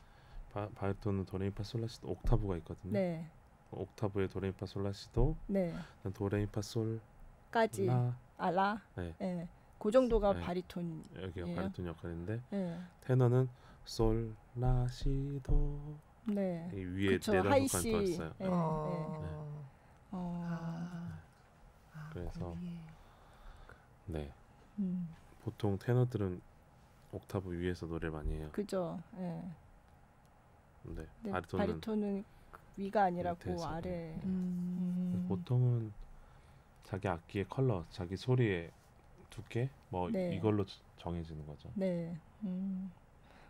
Speaker 3: 바리톤은 도레미파 솔라시도 옥타브가 있거든요.
Speaker 2: 네.
Speaker 3: 옥타브에 도레미파 솔라시도
Speaker 2: 네.
Speaker 3: 도레미파 솔
Speaker 2: 까지.
Speaker 3: 라
Speaker 2: 라.
Speaker 3: 네.
Speaker 2: 네. 그 정도가
Speaker 3: 네.
Speaker 2: 바리톤.
Speaker 3: 여기가
Speaker 2: 예.
Speaker 3: 바리톤 역할인데
Speaker 2: 네.
Speaker 3: 테너는 솔, 라, 시, 도
Speaker 2: 네.
Speaker 3: 이 위에
Speaker 2: 그쵸,
Speaker 3: 네
Speaker 2: 하이
Speaker 3: 다섯
Speaker 2: 씨.
Speaker 3: 칸 더 있어요.
Speaker 2: 네.
Speaker 1: 아,
Speaker 3: 그래서
Speaker 1: 그 위에.
Speaker 3: 네.
Speaker 2: 음.
Speaker 3: 보통 테너들은 옥타브 위에서 노래를 많이 해요.
Speaker 2: 그죠. 예.
Speaker 3: 근데
Speaker 2: 네.
Speaker 3: 바리톤은
Speaker 2: 바리톤은 위가 아니라 그
Speaker 3: 밑에서,
Speaker 2: 아래.
Speaker 3: 보통은 자기 악기의 컬러, 자기 소리의 두께 뭐
Speaker 2: 네.
Speaker 3: 이걸로 정해지는 거죠.
Speaker 2: 네.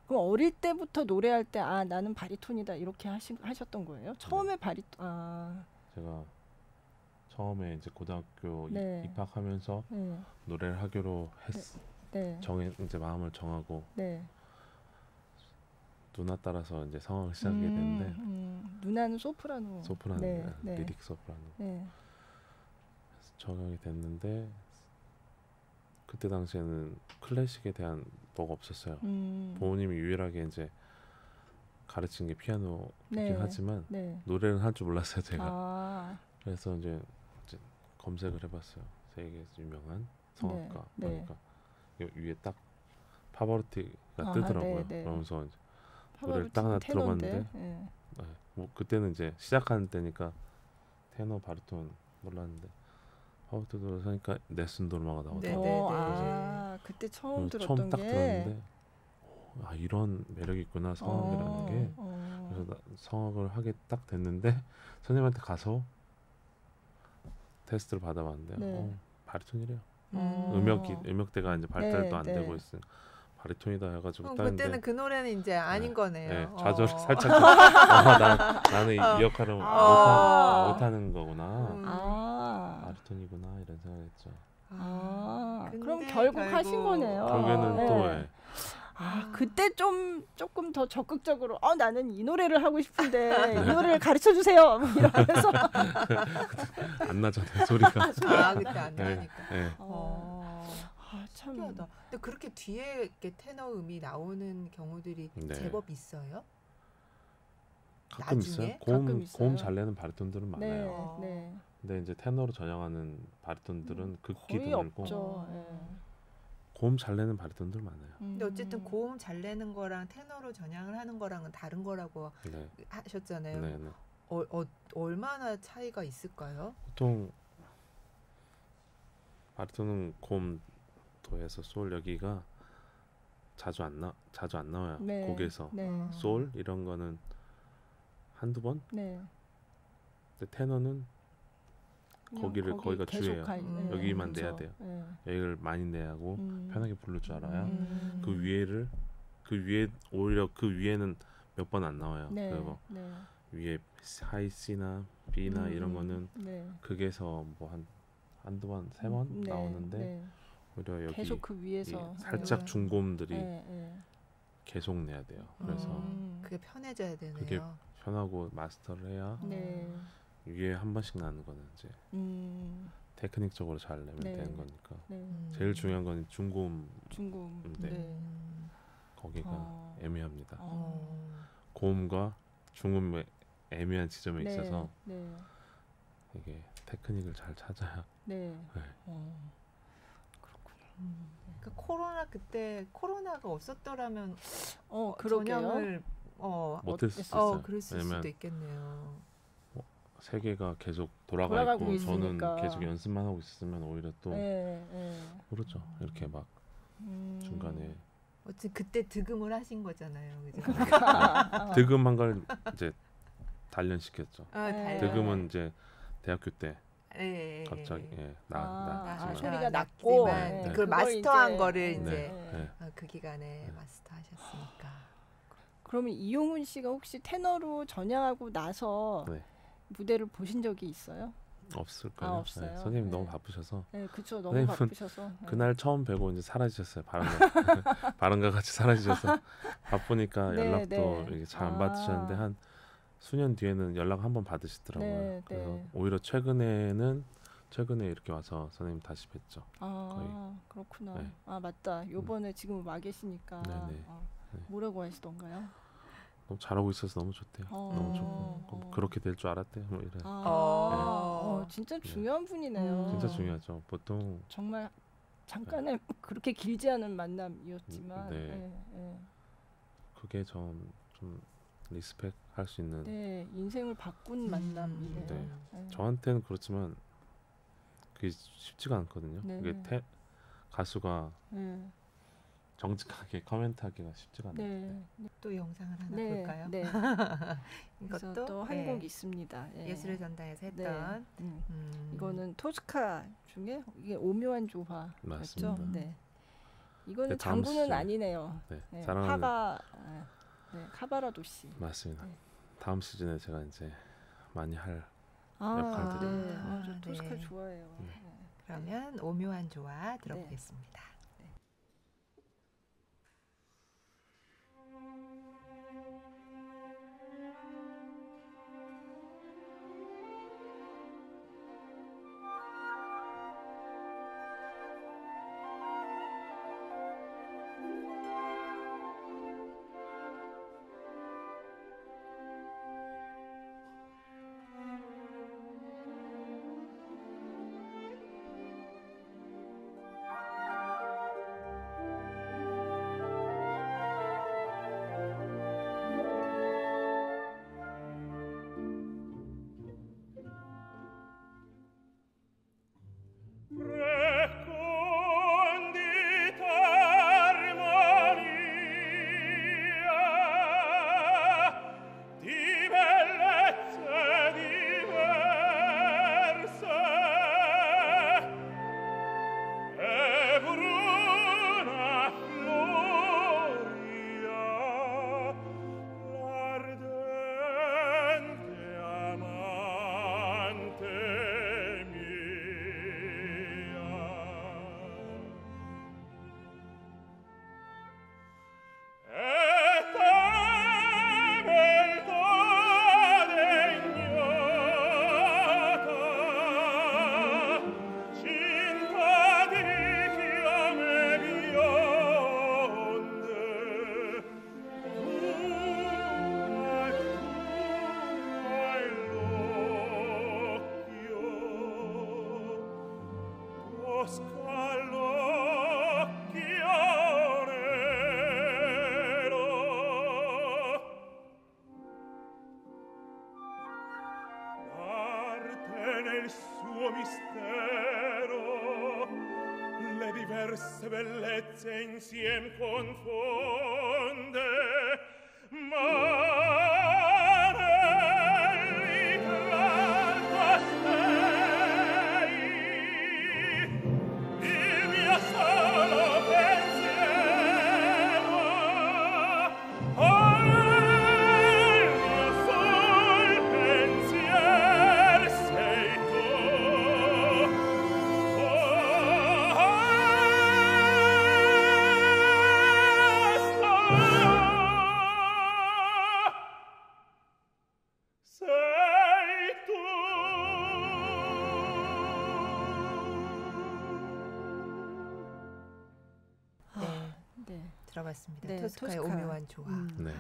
Speaker 2: 그럼 어릴 때부터 노래할 때 아 나는 바리톤이다 이렇게 하셨던 거예요? 처음에 바리톤
Speaker 3: 제가 처음에 이제 고등학교
Speaker 2: 네.
Speaker 3: 입학하면서
Speaker 2: 네.
Speaker 3: 노래를 하기로
Speaker 2: 네.
Speaker 3: 이제 마음을 정하고
Speaker 2: 네.
Speaker 3: 누나 따라서 이제 상황을 시작하게 되는데
Speaker 2: 누나는 소프라노.
Speaker 3: 소프라노,
Speaker 2: 네. 네.
Speaker 3: 리릭 소프라노
Speaker 2: 네.
Speaker 3: 적용이 됐는데 그때 당시에는 클래식에 대한 뭐가 없었어요. 부모님이 유일하게 이제 가르친 게 피아노이긴
Speaker 2: 네.
Speaker 3: 하지만
Speaker 2: 네.
Speaker 3: 노래는 할 줄 몰랐어요 제가.
Speaker 2: 아.
Speaker 3: 그래서 이제 검색을 해봤어요. 세계에서 유명한 성악가.
Speaker 2: 네.
Speaker 3: 그러니까 위에 딱 파바로티가
Speaker 2: 아,
Speaker 3: 뜨더라고요.
Speaker 2: 네, 네.
Speaker 3: 그러면서 이제 노래를 딱 하나
Speaker 2: 테너인데.
Speaker 3: 들어봤는데
Speaker 2: 네.
Speaker 3: 네, 뭐 그때는 이제 시작하는 때니까 테너 바리톤 몰랐는데 파바로티 들어서니까 네슨 도르마가
Speaker 1: 네,
Speaker 3: 나오더라고요.
Speaker 1: 네.
Speaker 2: 아 그때 처음
Speaker 3: 그래서
Speaker 2: 들었던
Speaker 3: 처음 딱
Speaker 2: 게.
Speaker 3: 들었는데 아 이런 매력이 있구나 성악이라는 게.
Speaker 2: 어.
Speaker 3: 그래서 성악을 하게 딱 됐는데 선생님한테 가서 테스트를 받아봤는데
Speaker 2: 네.
Speaker 3: 바리톤이래요.
Speaker 2: 어.
Speaker 3: 음역대가 이제 발달도
Speaker 2: 네,
Speaker 3: 안
Speaker 2: 네.
Speaker 3: 되고 있으니 바리톤이다 해가지고
Speaker 1: 그때는 그 노래는 이제 아닌
Speaker 3: 네.
Speaker 1: 거네요.
Speaker 3: 네, 좌절 살짝 나는 이 역할을 못하는 거구나.
Speaker 2: 아.
Speaker 3: 바리톤이구나 이런 생각했죠.
Speaker 1: 근데
Speaker 2: 그럼 결국 하신 거네요.
Speaker 3: 결국에는
Speaker 2: 네.
Speaker 3: 또 예.
Speaker 2: 그때 조금 더 적극적으로 나는 이 노래를 하고 싶은데 이 노래를 가르쳐 주세요. 뭐 이러면서
Speaker 3: 안 나잖아요 소리가.
Speaker 1: 그때 안
Speaker 3: 네,
Speaker 1: 나니까.
Speaker 3: 네.
Speaker 2: 참
Speaker 1: 신기하다. 근데 그렇게 뒤에 이렇게 테너 음이 나오는 경우들이
Speaker 3: 네.
Speaker 1: 제법 있어요?
Speaker 3: 가끔
Speaker 1: 나중에?
Speaker 3: 있어요.
Speaker 2: 가끔 있어요.
Speaker 3: 고음 잘 내는 바리톤들은 많아요.
Speaker 2: 네, 네.
Speaker 3: 근데 이제 테너로 전향하는 바리톤들은 극히
Speaker 2: 거의
Speaker 3: 드물고
Speaker 2: 없죠.
Speaker 3: 고음 잘 내는 바리톤들 많아요.
Speaker 1: 근데 어쨌든 고음 잘 내는 거랑 테너로 전향을 하는 거랑은 다른 거라고
Speaker 3: 네.
Speaker 1: 하셨잖아요.
Speaker 3: 네, 네.
Speaker 1: 얼마나 차이가 있을까요?
Speaker 3: 보통 바리톤은 고음 도에서 솔 여기가 자주 안 나와요.
Speaker 2: 네.
Speaker 3: 곡에서
Speaker 2: 네.
Speaker 3: 솔 이런 거는 한두 번.
Speaker 2: 네.
Speaker 3: 근데 테너는 거기를 거기가 주예요. 여기만
Speaker 2: 그렇죠.
Speaker 3: 내야 돼요.
Speaker 2: 네.
Speaker 3: 여기를 많이 내야 하고 편하게 부를 줄 알아야
Speaker 1: 음.
Speaker 3: 그 위에 오히려 그 위에는 몇 번 안 나와요.
Speaker 2: 네.
Speaker 3: 그리고
Speaker 2: 네.
Speaker 3: 위에 하이 C나 B나 이런 거는
Speaker 2: 네.
Speaker 3: 극에서 뭐 한두 번, 세 번
Speaker 2: 네.
Speaker 3: 나오는데
Speaker 2: 네.
Speaker 3: 오히려 여기
Speaker 2: 계속 그 위에서
Speaker 3: 살짝 중고음들이
Speaker 2: 네. 네.
Speaker 3: 계속 내야 돼요. 그래서
Speaker 1: 그게 편해져야 되네요.
Speaker 3: 그게 편하고 마스터를 해야
Speaker 2: 네.
Speaker 3: 위에 한 번씩 나는 거는 이제 테크닉적으로 잘 내면
Speaker 2: 네.
Speaker 3: 되는 거니까
Speaker 2: 네.
Speaker 3: 제일 중요한 건 중고음
Speaker 2: 중고음.
Speaker 3: 네.
Speaker 2: 네.
Speaker 3: 거기가 애매합니다.
Speaker 1: 어.
Speaker 3: 고음과 중음의 애매한 지점에
Speaker 2: 네.
Speaker 3: 있어서
Speaker 2: 네.
Speaker 3: 이게 테크닉을 잘 찾아야
Speaker 2: 네.
Speaker 3: 네.
Speaker 1: 그 그때 코로나가 없었더라면
Speaker 2: 그러게요.
Speaker 1: 전향을
Speaker 3: 못했을 수 있어요.
Speaker 1: 그랬을
Speaker 3: 왜냐면
Speaker 1: 수도 있겠네요.
Speaker 3: 세계가 계속 돌아가
Speaker 2: 돌아가고
Speaker 3: 있고
Speaker 2: 있으니까.
Speaker 3: 저는 계속 연습만 하고 있으면 오히려 또
Speaker 2: 네. 네.
Speaker 3: 그렇죠. 이렇게 막 중간에
Speaker 1: 어쨌든 그때 득음을 하신 거잖아요. 그죠?
Speaker 3: 득음한 걸 이제 단련시켰죠.
Speaker 2: 네.
Speaker 3: 득음은 이제 대학교 때
Speaker 1: 네.
Speaker 3: 갑자기
Speaker 2: 소리가
Speaker 1: 소리가
Speaker 2: 낮고
Speaker 1: 네.
Speaker 2: 네.
Speaker 1: 그걸
Speaker 2: 그걸
Speaker 1: 마스터한
Speaker 2: 이제,
Speaker 1: 거를
Speaker 3: 네.
Speaker 1: 이제
Speaker 3: 네.
Speaker 1: 그 기간에 마스터하셨으니까.
Speaker 2: 그러면 이용훈 씨가 혹시 테너로 전향하고 나서
Speaker 3: 네.
Speaker 2: 무대를 보신 적이 있어요?
Speaker 3: 없을 거예요.
Speaker 2: 없어요.
Speaker 3: 선생님
Speaker 2: 네.
Speaker 3: 너무 바쁘셔서
Speaker 2: 네, 그렇죠. 너무
Speaker 3: 선생님은
Speaker 2: 바쁘셔서. 네.
Speaker 3: 그날 처음 뵈고 이제 사라지셨어요. 바람과 같이 사라지셔서 바쁘니까
Speaker 2: 네,
Speaker 3: 연락도
Speaker 2: 네.
Speaker 3: 잘 안 받으셨는데 한 수년 뒤에는 연락 한번 받으시더라고요.
Speaker 2: 네,
Speaker 3: 그래서
Speaker 2: 네.
Speaker 3: 오히려 최근에 이렇게 와서 선생님 다시 뵀죠.
Speaker 2: 그렇구나.
Speaker 3: 네.
Speaker 2: 맞다. 요번에 지금 와 계시니까
Speaker 3: 네네. 네.
Speaker 2: 뭐라고 하시던가요?
Speaker 3: 너무 잘하고 있어서 너무 좋대요. 너무 좋고 그렇게 될 줄 알았대요. 뭐 이래.
Speaker 2: 진짜 중요한 분이네요.
Speaker 3: 진짜 중요하죠. 보통
Speaker 2: 정말 잠깐의 그렇게 길지 않은 만남이었지만
Speaker 3: 네.
Speaker 2: 네, 네.
Speaker 3: 그게 좀 리스펙 할 수 있는
Speaker 2: 네, 인생을 바꾼 만남이에요.
Speaker 3: 네.
Speaker 2: 네.
Speaker 3: 저한테는 그렇지만 그게 쉽지가 않거든요.
Speaker 2: 네.
Speaker 3: 그게 가수가
Speaker 2: 네.
Speaker 3: 정직하게 코멘트하기가 쉽지가 않아요.
Speaker 2: 네.
Speaker 1: 또 영상을 하나
Speaker 2: 네.
Speaker 1: 볼까요?
Speaker 2: 네. 그래서
Speaker 1: 이것도
Speaker 2: 또 한
Speaker 1: 네.
Speaker 2: 곡 있습니다. 예.
Speaker 1: 예술의 전당에서
Speaker 2: 네.
Speaker 1: 했던
Speaker 2: 이거는 토스카 중에 이게 오묘한 조화였죠.
Speaker 3: 맞습니다.
Speaker 2: 네. 이거는
Speaker 3: 네, 다음
Speaker 2: 장군은
Speaker 3: 시즌.
Speaker 2: 아니네요.
Speaker 3: 네,
Speaker 2: 네.
Speaker 3: 사랑하는
Speaker 2: 카바라도 씨.
Speaker 3: 맞습니다.
Speaker 2: 네.
Speaker 3: 다음 시즌에 제가 이제 많이 할
Speaker 2: 아,
Speaker 3: 역할들이.
Speaker 2: 네. 저 토스카
Speaker 1: 네.
Speaker 2: 좋아해요.
Speaker 3: 네.
Speaker 2: 네.
Speaker 1: 그러면 오묘한 조화 들어보겠습니다.
Speaker 4: nel suo mistero le diverse bellezze insiem confonde, ma nel ritratto stei il mio solo pensiero il mio sol pensier sei tu. Sei tu.
Speaker 1: 네,
Speaker 2: 네.
Speaker 1: 들어봤습니다.
Speaker 2: 네,
Speaker 1: 토스카의
Speaker 2: 토스카.
Speaker 1: 오묘한 조화.
Speaker 3: 네.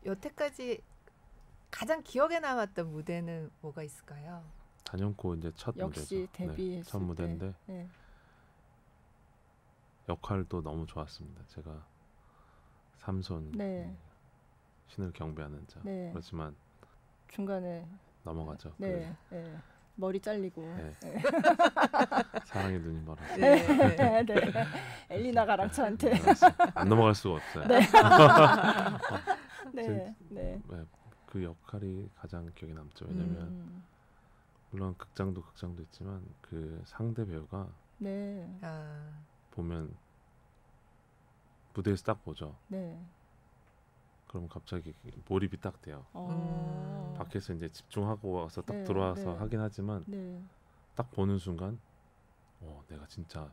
Speaker 1: 여태까지 가장 기억에 남았던 무대는 뭐가 있을까요?
Speaker 3: 단연코 이제 첫
Speaker 2: 역시
Speaker 3: 무대죠.
Speaker 2: 데뷔했을
Speaker 3: 첫 무대인데
Speaker 2: 때. 네.
Speaker 3: 역할도 너무 좋았습니다. 제가 삼손
Speaker 2: 네.
Speaker 3: 신을 경배하는 자.
Speaker 2: 네.
Speaker 3: 그렇지만
Speaker 2: 중간에
Speaker 3: 넘어가죠.
Speaker 2: 네. 네. 머리 잘리고.
Speaker 3: 네. 사랑의 눈이 멀어서
Speaker 1: 네.
Speaker 2: 네. 엘리나가랑 저한테.
Speaker 3: 안 넘어갈 수가 없어요.
Speaker 2: 네.
Speaker 3: 네.
Speaker 2: 네. 네.
Speaker 3: 네, 그 역할이 가장 기억에 남죠. 왜냐면 물론 극장도 있지만 그 상대 배우가
Speaker 2: 네.
Speaker 3: 보면 무대에서 딱 보죠.
Speaker 2: 네.
Speaker 3: 그럼 갑자기 몰입이 딱 돼요. 밖에서 이제 집중하고 와서 딱
Speaker 2: 네,
Speaker 3: 들어와서
Speaker 2: 네.
Speaker 3: 하긴 하지만
Speaker 2: 네.
Speaker 3: 딱 보는 순간 내가 진짜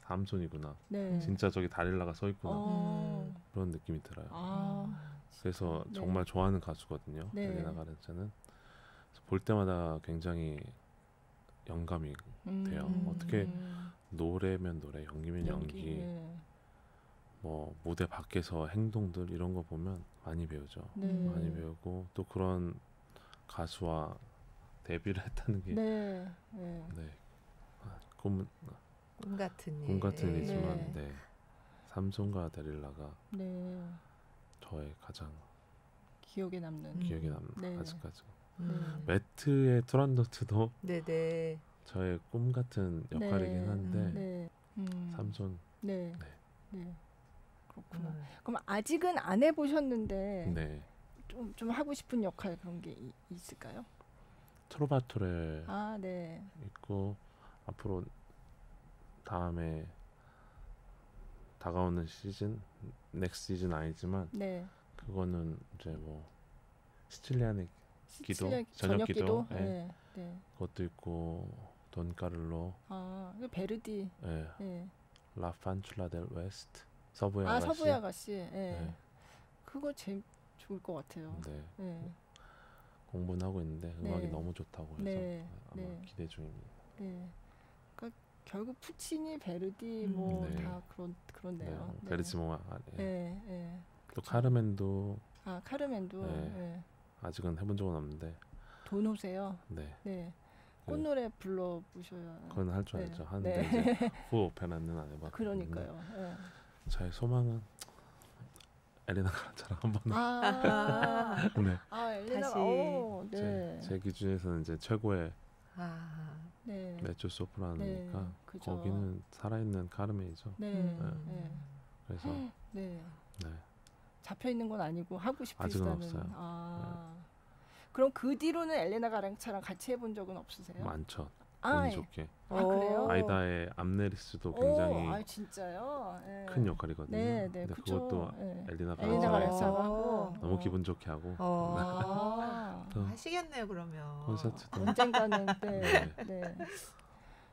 Speaker 3: 삼손이구나.
Speaker 2: 네.
Speaker 3: 진짜 저기 다릴라가 서 있구나. 그런 느낌이 들어요. 그래서
Speaker 2: 네.
Speaker 3: 정말 좋아하는 가수거든요.
Speaker 2: 네.
Speaker 3: 엘레나 가렌차는. 그래서 볼 때마다 굉장히 영감이 돼요. 어떻게 노래면 노래, 연기면 연기,
Speaker 2: 네.
Speaker 3: 뭐 무대 밖에서 행동들 이런 거 보면 많이 배우죠.
Speaker 2: 네.
Speaker 3: 많이 배우고 또 그런 가수와 데뷔를 했다는 게
Speaker 2: 네. 네.
Speaker 3: 네, 꿈
Speaker 1: 같은 일.
Speaker 3: 꿈 같은
Speaker 1: 예.
Speaker 3: 일이지만
Speaker 2: 네.
Speaker 3: 네. 삼손과 데릴라가
Speaker 2: 네.
Speaker 3: 저의 가장
Speaker 2: 기억에 남는.
Speaker 3: 기억에 남는
Speaker 2: 네.
Speaker 3: 아직까지.
Speaker 2: 네.
Speaker 3: 매트의 투란도트도
Speaker 1: 네네.
Speaker 3: 저의 꿈 같은 역할이긴
Speaker 2: 네.
Speaker 3: 한데
Speaker 2: 네.
Speaker 3: 삼손
Speaker 2: 네.
Speaker 3: 네.
Speaker 2: 네. 그렇구나.
Speaker 1: 음.
Speaker 2: 그럼 아직은 안 해보셨는데
Speaker 3: 네.
Speaker 2: 좀 하고 싶은 역할 그런 게 있을까요?
Speaker 3: 트로바토레
Speaker 2: 아, 네.
Speaker 3: 있고 앞으로 다음에 다가오는 시즌 넥스트 시즌 아니지만
Speaker 2: 네.
Speaker 3: 그거는 이제 뭐 시칠리안의 기도,
Speaker 2: 시칠리아
Speaker 3: 저녁 기도, 예.
Speaker 2: 네. 네.
Speaker 3: 그것도 있고 돈카를로
Speaker 2: 아, 그 베르디.
Speaker 3: 예.
Speaker 2: 네.
Speaker 3: 라 판출라 델 웨스트 서부의
Speaker 2: 아,
Speaker 3: 아가씨
Speaker 2: 서부의 아가씨. 예.
Speaker 3: 네.
Speaker 2: 그거 좋을 것 같아요.
Speaker 3: 네.
Speaker 2: 네.
Speaker 3: 공부는 하고 있는데 음악이
Speaker 2: 네.
Speaker 3: 너무 좋다고 해서
Speaker 2: 네.
Speaker 3: 아마
Speaker 2: 네.
Speaker 3: 기대 중입니다.
Speaker 2: 네. 그러니까 결국 푸치니, 베르디
Speaker 1: 네.
Speaker 2: 뭐 다 그렇네요.
Speaker 3: 네. 베르지모가 예.
Speaker 2: 네. 네.
Speaker 3: 또 카르멘도
Speaker 2: 아, 카르멘도.
Speaker 3: 네.
Speaker 2: 네.
Speaker 3: 아직은 해본 적은 없는데
Speaker 2: 돈 오세요.
Speaker 3: 네.
Speaker 2: 네.
Speaker 3: 그-
Speaker 2: 꽃노래 불러 보셔야.
Speaker 3: 그건 할 줄
Speaker 2: 네.
Speaker 3: 알죠. 하는데
Speaker 2: 네.
Speaker 3: 이제 후 오페라는 안 해봤고
Speaker 2: 그러니까요. 네.
Speaker 3: 저의 소망은 에레나 가란차랑 한번
Speaker 2: 아,
Speaker 3: 네.
Speaker 2: 아, 엘레나.
Speaker 1: 다시.
Speaker 2: 오, 네.
Speaker 3: 제 기준에서는 이제 최고의
Speaker 1: 아.
Speaker 2: 네.
Speaker 3: 메조 소프라노니까
Speaker 2: 네, 그죠.
Speaker 3: 거기는 살아있는 카르멘이죠.
Speaker 2: 네.
Speaker 1: 음.
Speaker 2: 네.
Speaker 3: 그래서
Speaker 2: 네.
Speaker 3: 네.
Speaker 2: 잡혀 있는 건 아니고 하고
Speaker 3: 아직은
Speaker 2: 싶으시다는.
Speaker 3: 없어요.
Speaker 2: 아. 그럼 그 뒤로는 엘레나 가랑차랑 같이 해본 적은 없으세요?
Speaker 3: 많죠.
Speaker 2: 아,
Speaker 3: 운이
Speaker 2: 예.
Speaker 3: 좋게
Speaker 2: 아, 그래요?
Speaker 3: 아이다의 암네리스도
Speaker 2: 오,
Speaker 3: 굉장히
Speaker 2: 아, 진짜요? 예.
Speaker 3: 큰 역할이거든요.
Speaker 2: 네, 네,
Speaker 3: 근데
Speaker 2: 그쵸.
Speaker 3: 그것도
Speaker 2: 예.
Speaker 3: 엘리나
Speaker 2: 엘레나
Speaker 3: 가란차가
Speaker 2: 가랑차가 하고
Speaker 3: 너무 기분 좋게 하고
Speaker 2: 아,
Speaker 3: 또
Speaker 1: 하시겠네요 그러면.
Speaker 3: 콘서트도
Speaker 2: 언젠가는 네.
Speaker 3: 네.
Speaker 2: 네.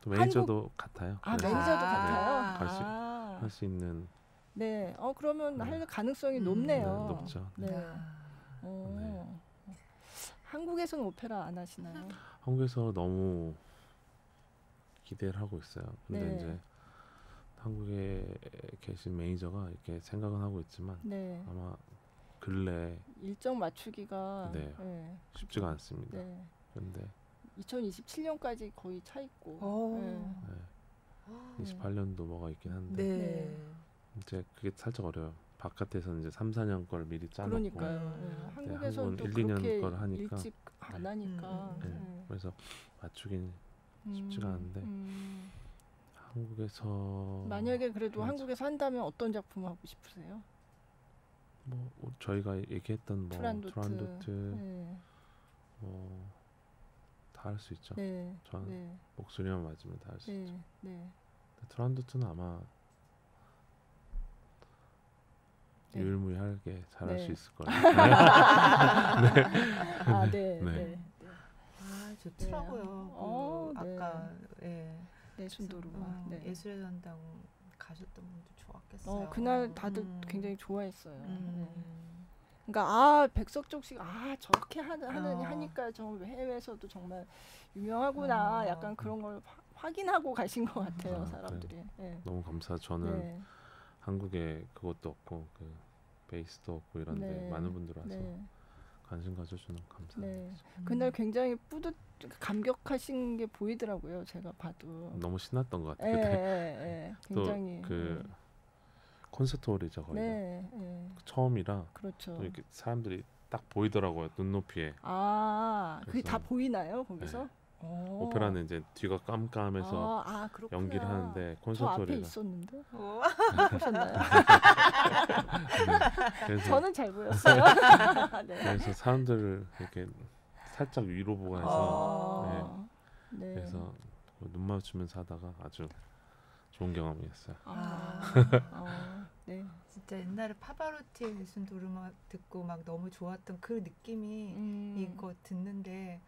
Speaker 3: 또 매니저도 같아요.
Speaker 2: 아,
Speaker 3: 그래서
Speaker 2: 매니저도
Speaker 1: 아,
Speaker 2: 같아요.
Speaker 3: 갈 수-
Speaker 2: 아,
Speaker 3: 할 수 있는
Speaker 2: 네. 그러면
Speaker 3: 네.
Speaker 2: 할 가능성이
Speaker 1: 음,
Speaker 2: 높네요.
Speaker 3: 네, 높죠.
Speaker 2: 네.
Speaker 1: 아.
Speaker 2: 어. 한국에서는 오페라 안 하시나요?
Speaker 3: 한국에서 너무 기대를 하고 있어요. 근데
Speaker 2: 네.
Speaker 3: 이제 한국에 계신 매니저가 이렇게 생각은 하고 있지만
Speaker 2: 네.
Speaker 3: 아마 근래
Speaker 2: 일정 맞추기가
Speaker 3: 네.
Speaker 2: 네.
Speaker 3: 쉽지가 않습니다.
Speaker 2: 네.
Speaker 3: 근데
Speaker 2: 2027년까지 거의 차 있고.
Speaker 1: 오.
Speaker 2: 네.
Speaker 3: 네, 28년도 뭐가 있긴 한데
Speaker 1: 네.
Speaker 3: 이제 그게 살짝 어려요. 바깥에서는 이제 3, 4년 걸 미리 짜놓고
Speaker 2: 그러니까요.
Speaker 1: 음.
Speaker 2: 네. 한국에서는 또
Speaker 3: 한국은 1, 2년
Speaker 2: 그렇게
Speaker 3: 걸 하니까.
Speaker 2: 일찍 안 하니까.
Speaker 3: 네.
Speaker 2: 네.
Speaker 3: 그래서 맞추긴 쉽지가 않은데. 한국에서
Speaker 2: 만약에 그래도
Speaker 3: 그렇죠.
Speaker 2: 한국에서 한다면 어떤 작품 하고 싶으세요?
Speaker 3: 뭐 저희가 얘기했던 뭐 투란도트
Speaker 2: 네.
Speaker 3: 뭐 다 할 수 있죠.
Speaker 2: 네.
Speaker 3: 저는
Speaker 2: 네.
Speaker 3: 목소리만 맞으면 다 할 수 있죠.
Speaker 2: 네. 네.
Speaker 3: 근데 투란도트는 아마
Speaker 2: 네.
Speaker 3: 유일무이하게 잘할
Speaker 2: 네.
Speaker 3: 수 있을 거예요.
Speaker 2: 아, 네.
Speaker 3: 네.
Speaker 2: 네.
Speaker 1: 아 좋더라고요.
Speaker 2: 어,
Speaker 1: 그
Speaker 2: 네.
Speaker 1: 아까 예.
Speaker 2: 네, 순도루가. 네.
Speaker 1: 예술의 전당 가셨던 분도 좋았겠어요.
Speaker 2: 그날 다들
Speaker 1: 음.
Speaker 2: 굉장히 좋아했어요. 네.
Speaker 1: 음.
Speaker 2: 그러니까 백석종 씨가 저렇게
Speaker 1: 어.
Speaker 2: 하니까 좀 해외에서도 정말 유명하구나. 약간 그런 걸 확인하고 가신 것 같아요,
Speaker 3: 아,
Speaker 2: 사람들이. 네.
Speaker 3: 너무 감사하죠. 저는
Speaker 2: 네.
Speaker 3: 한국에 그것도 없고 그 베이스도 없고 이런데
Speaker 2: 네.
Speaker 3: 많은 분들 와서
Speaker 2: 네.
Speaker 3: 관심 가져주는 감사합니다.
Speaker 2: 네. 그날 굉장히 감격하신 게 보이더라고요. 제가 봐도.
Speaker 3: 너무 신났던 것
Speaker 2: 예,
Speaker 3: 같아요. 그때.
Speaker 2: 예, 예. 굉장히.
Speaker 3: 그 콘서트홀이죠 거기가.
Speaker 2: 네, 예.
Speaker 3: 처음이라
Speaker 2: 그렇죠.
Speaker 3: 또 이렇게 사람들이 딱 보이더라고요 눈높이에.
Speaker 2: 그게 다
Speaker 3: 그래서-
Speaker 2: 보이나요 거기서?
Speaker 3: 네.
Speaker 2: 오.
Speaker 3: 오페라는 이제 뒤가 깜깜해서
Speaker 2: 그렇구나.
Speaker 3: 연기를 하는데
Speaker 2: 저 앞에
Speaker 3: 콘서트홀이라.
Speaker 2: 있었는데
Speaker 1: 오.
Speaker 2: 보셨나요?
Speaker 3: 그래서
Speaker 2: 저는 잘 보였어요. 네.
Speaker 3: 그래서 사람들을 이렇게 살짝 위로 보고 해서
Speaker 2: 네.
Speaker 3: 그래서 눈 마주치면서 하다가 아주 좋은 경험이었어요.
Speaker 2: 네.
Speaker 1: 진짜 옛날에 파바로티의 예순 도르마 듣고 막 너무 좋았던 그 느낌이 이거 듣는데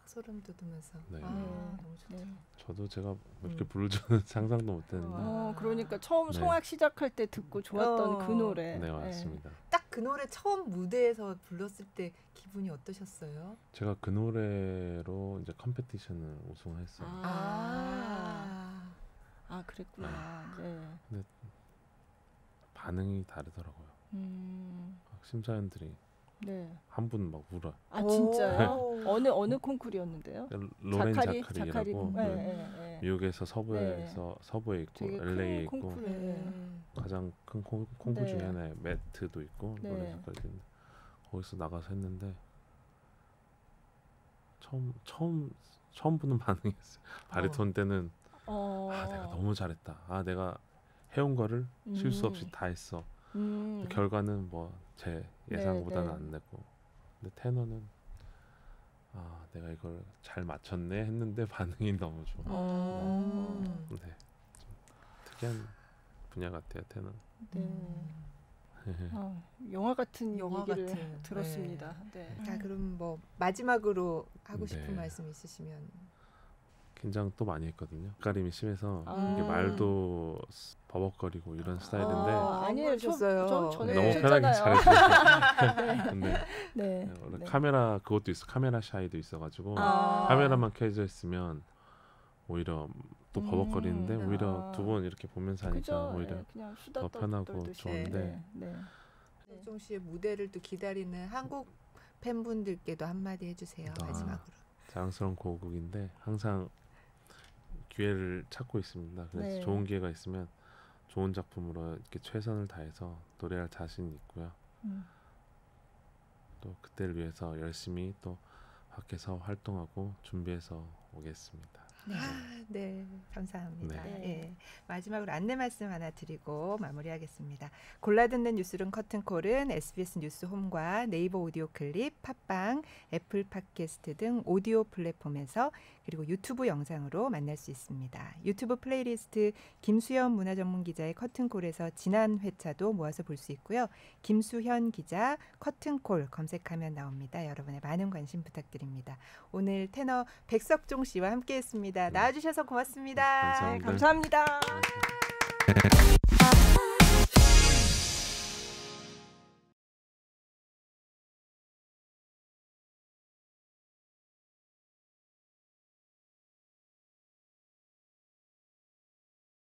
Speaker 1: 소름 돋으면서
Speaker 3: 네.
Speaker 1: 너무 좋다.
Speaker 2: 네.
Speaker 3: 저도 제가 이렇게 부를 줄은 상상도 못했는데
Speaker 2: 그러니까 처음
Speaker 3: 네.
Speaker 2: 성악 시작할 때 듣고 좋았던 그 노래.
Speaker 3: 네 맞습니다.
Speaker 1: 딱 그 노래 처음 무대에서 불렀을 때 기분이 어떠셨어요?
Speaker 3: 제가 그 노래로 이제 컴페티션을 우승했어요.
Speaker 2: 그랬구나. 네.
Speaker 3: 반응이 다르더라고요. 심사위원들이
Speaker 2: 네.
Speaker 3: 한 분 막 울어.
Speaker 2: 아 진짜요?
Speaker 1: 오.
Speaker 2: 어느 콩쿠르였는데요?
Speaker 3: 로렌
Speaker 2: 자카리?
Speaker 3: 자카리라고
Speaker 2: 네, 네, 네.
Speaker 3: 미국에서 서부에 있고
Speaker 2: 되게
Speaker 3: LA에
Speaker 2: 큰
Speaker 3: 있고
Speaker 2: 콩쿠르. 네.
Speaker 3: 가장 큰 콩쿠르
Speaker 2: 네.
Speaker 3: 중에 하나에 매트도 있고
Speaker 2: 네.
Speaker 3: 로렌 자카리도 있는데 거기서 나가서 했는데 처음 보는 반응이었어요. 바리톤 때는 내가 너무 잘했다. 내가 해온 거를 실수 없이 다 했어. 결과는 뭐 제 예상보다는
Speaker 2: 네.
Speaker 3: 안 내고. 근데 테너는 내가 이걸 잘 맞췄네 했는데 반응이 너무 좋아. 네, 좀 특이한 분야 같아요 테너.
Speaker 2: 네. 영화 같은
Speaker 1: 영화
Speaker 2: 얘기를
Speaker 1: 같은,
Speaker 2: 들었습니다. 네.
Speaker 1: 자, 그럼 뭐 마지막으로 하고 싶은
Speaker 3: 네.
Speaker 1: 말씀 있으시면.
Speaker 3: 긴장 또 많이 했거든요. 낯가림이 심해서
Speaker 2: 아.
Speaker 3: 이게 말도 버벅거리고 이런 스타일인데
Speaker 2: 아니에요.
Speaker 1: 그러셨어요.
Speaker 2: 전에
Speaker 3: 너무 편하게
Speaker 2: 하셨잖아요.
Speaker 3: 잘해주셔서 근데
Speaker 2: 네.
Speaker 3: 원래
Speaker 2: 네.
Speaker 3: 카메라 그것도 있어. 카메라 샤이도 있어가지고 카메라만 켜져 있으면 오히려 또 버벅거리는데 오히려 두 분 이렇게 보면서 하니까
Speaker 2: 그죠?
Speaker 3: 오히려
Speaker 2: 네, 그냥 수다
Speaker 3: 더 편하고
Speaker 2: 떨듯이.
Speaker 3: 좋은데
Speaker 2: 네.
Speaker 1: 박정 씨의 무대를 또 기다리는 한국 팬분들께도 한마디 해주세요. 마지막으로.
Speaker 3: 자랑스러운 고국인데 항상 기회를 찾고 있습니다. 그래서
Speaker 2: 네.
Speaker 3: 좋은 기회가 있으면 좋은 작품으로 이렇게 최선을 다해서 노래할 자신이 있고요. 또 그때를 위해서 열심히 또 밖에서 활동하고 준비해서 오겠습니다.
Speaker 1: 네, 감사합니다.
Speaker 3: 네.
Speaker 1: 예, 마지막으로 안내 말씀 하나 드리고 마무리하겠습니다. 골라듣는 뉴스룸 커튼콜은 SBS 뉴스홈과 네이버 오디오 클립, 팟빵, 애플 팟캐스트 등 오디오 플랫폼에서 그리고 유튜브 영상으로 만날 수 있습니다. 유튜브 플레이리스트 김수현 문화전문기자의 커튼콜에서 지난 회차도 모아서 볼 수 있고요. 김수현 기자 커튼콜 검색하면 나옵니다. 여러분의 많은 관심 부탁드립니다. 오늘 테너 백석종 씨와 함께했습니다. 나와주셔서 고맙습니다.
Speaker 3: 감사합니다.
Speaker 2: 감사합니다.
Speaker 3: 네.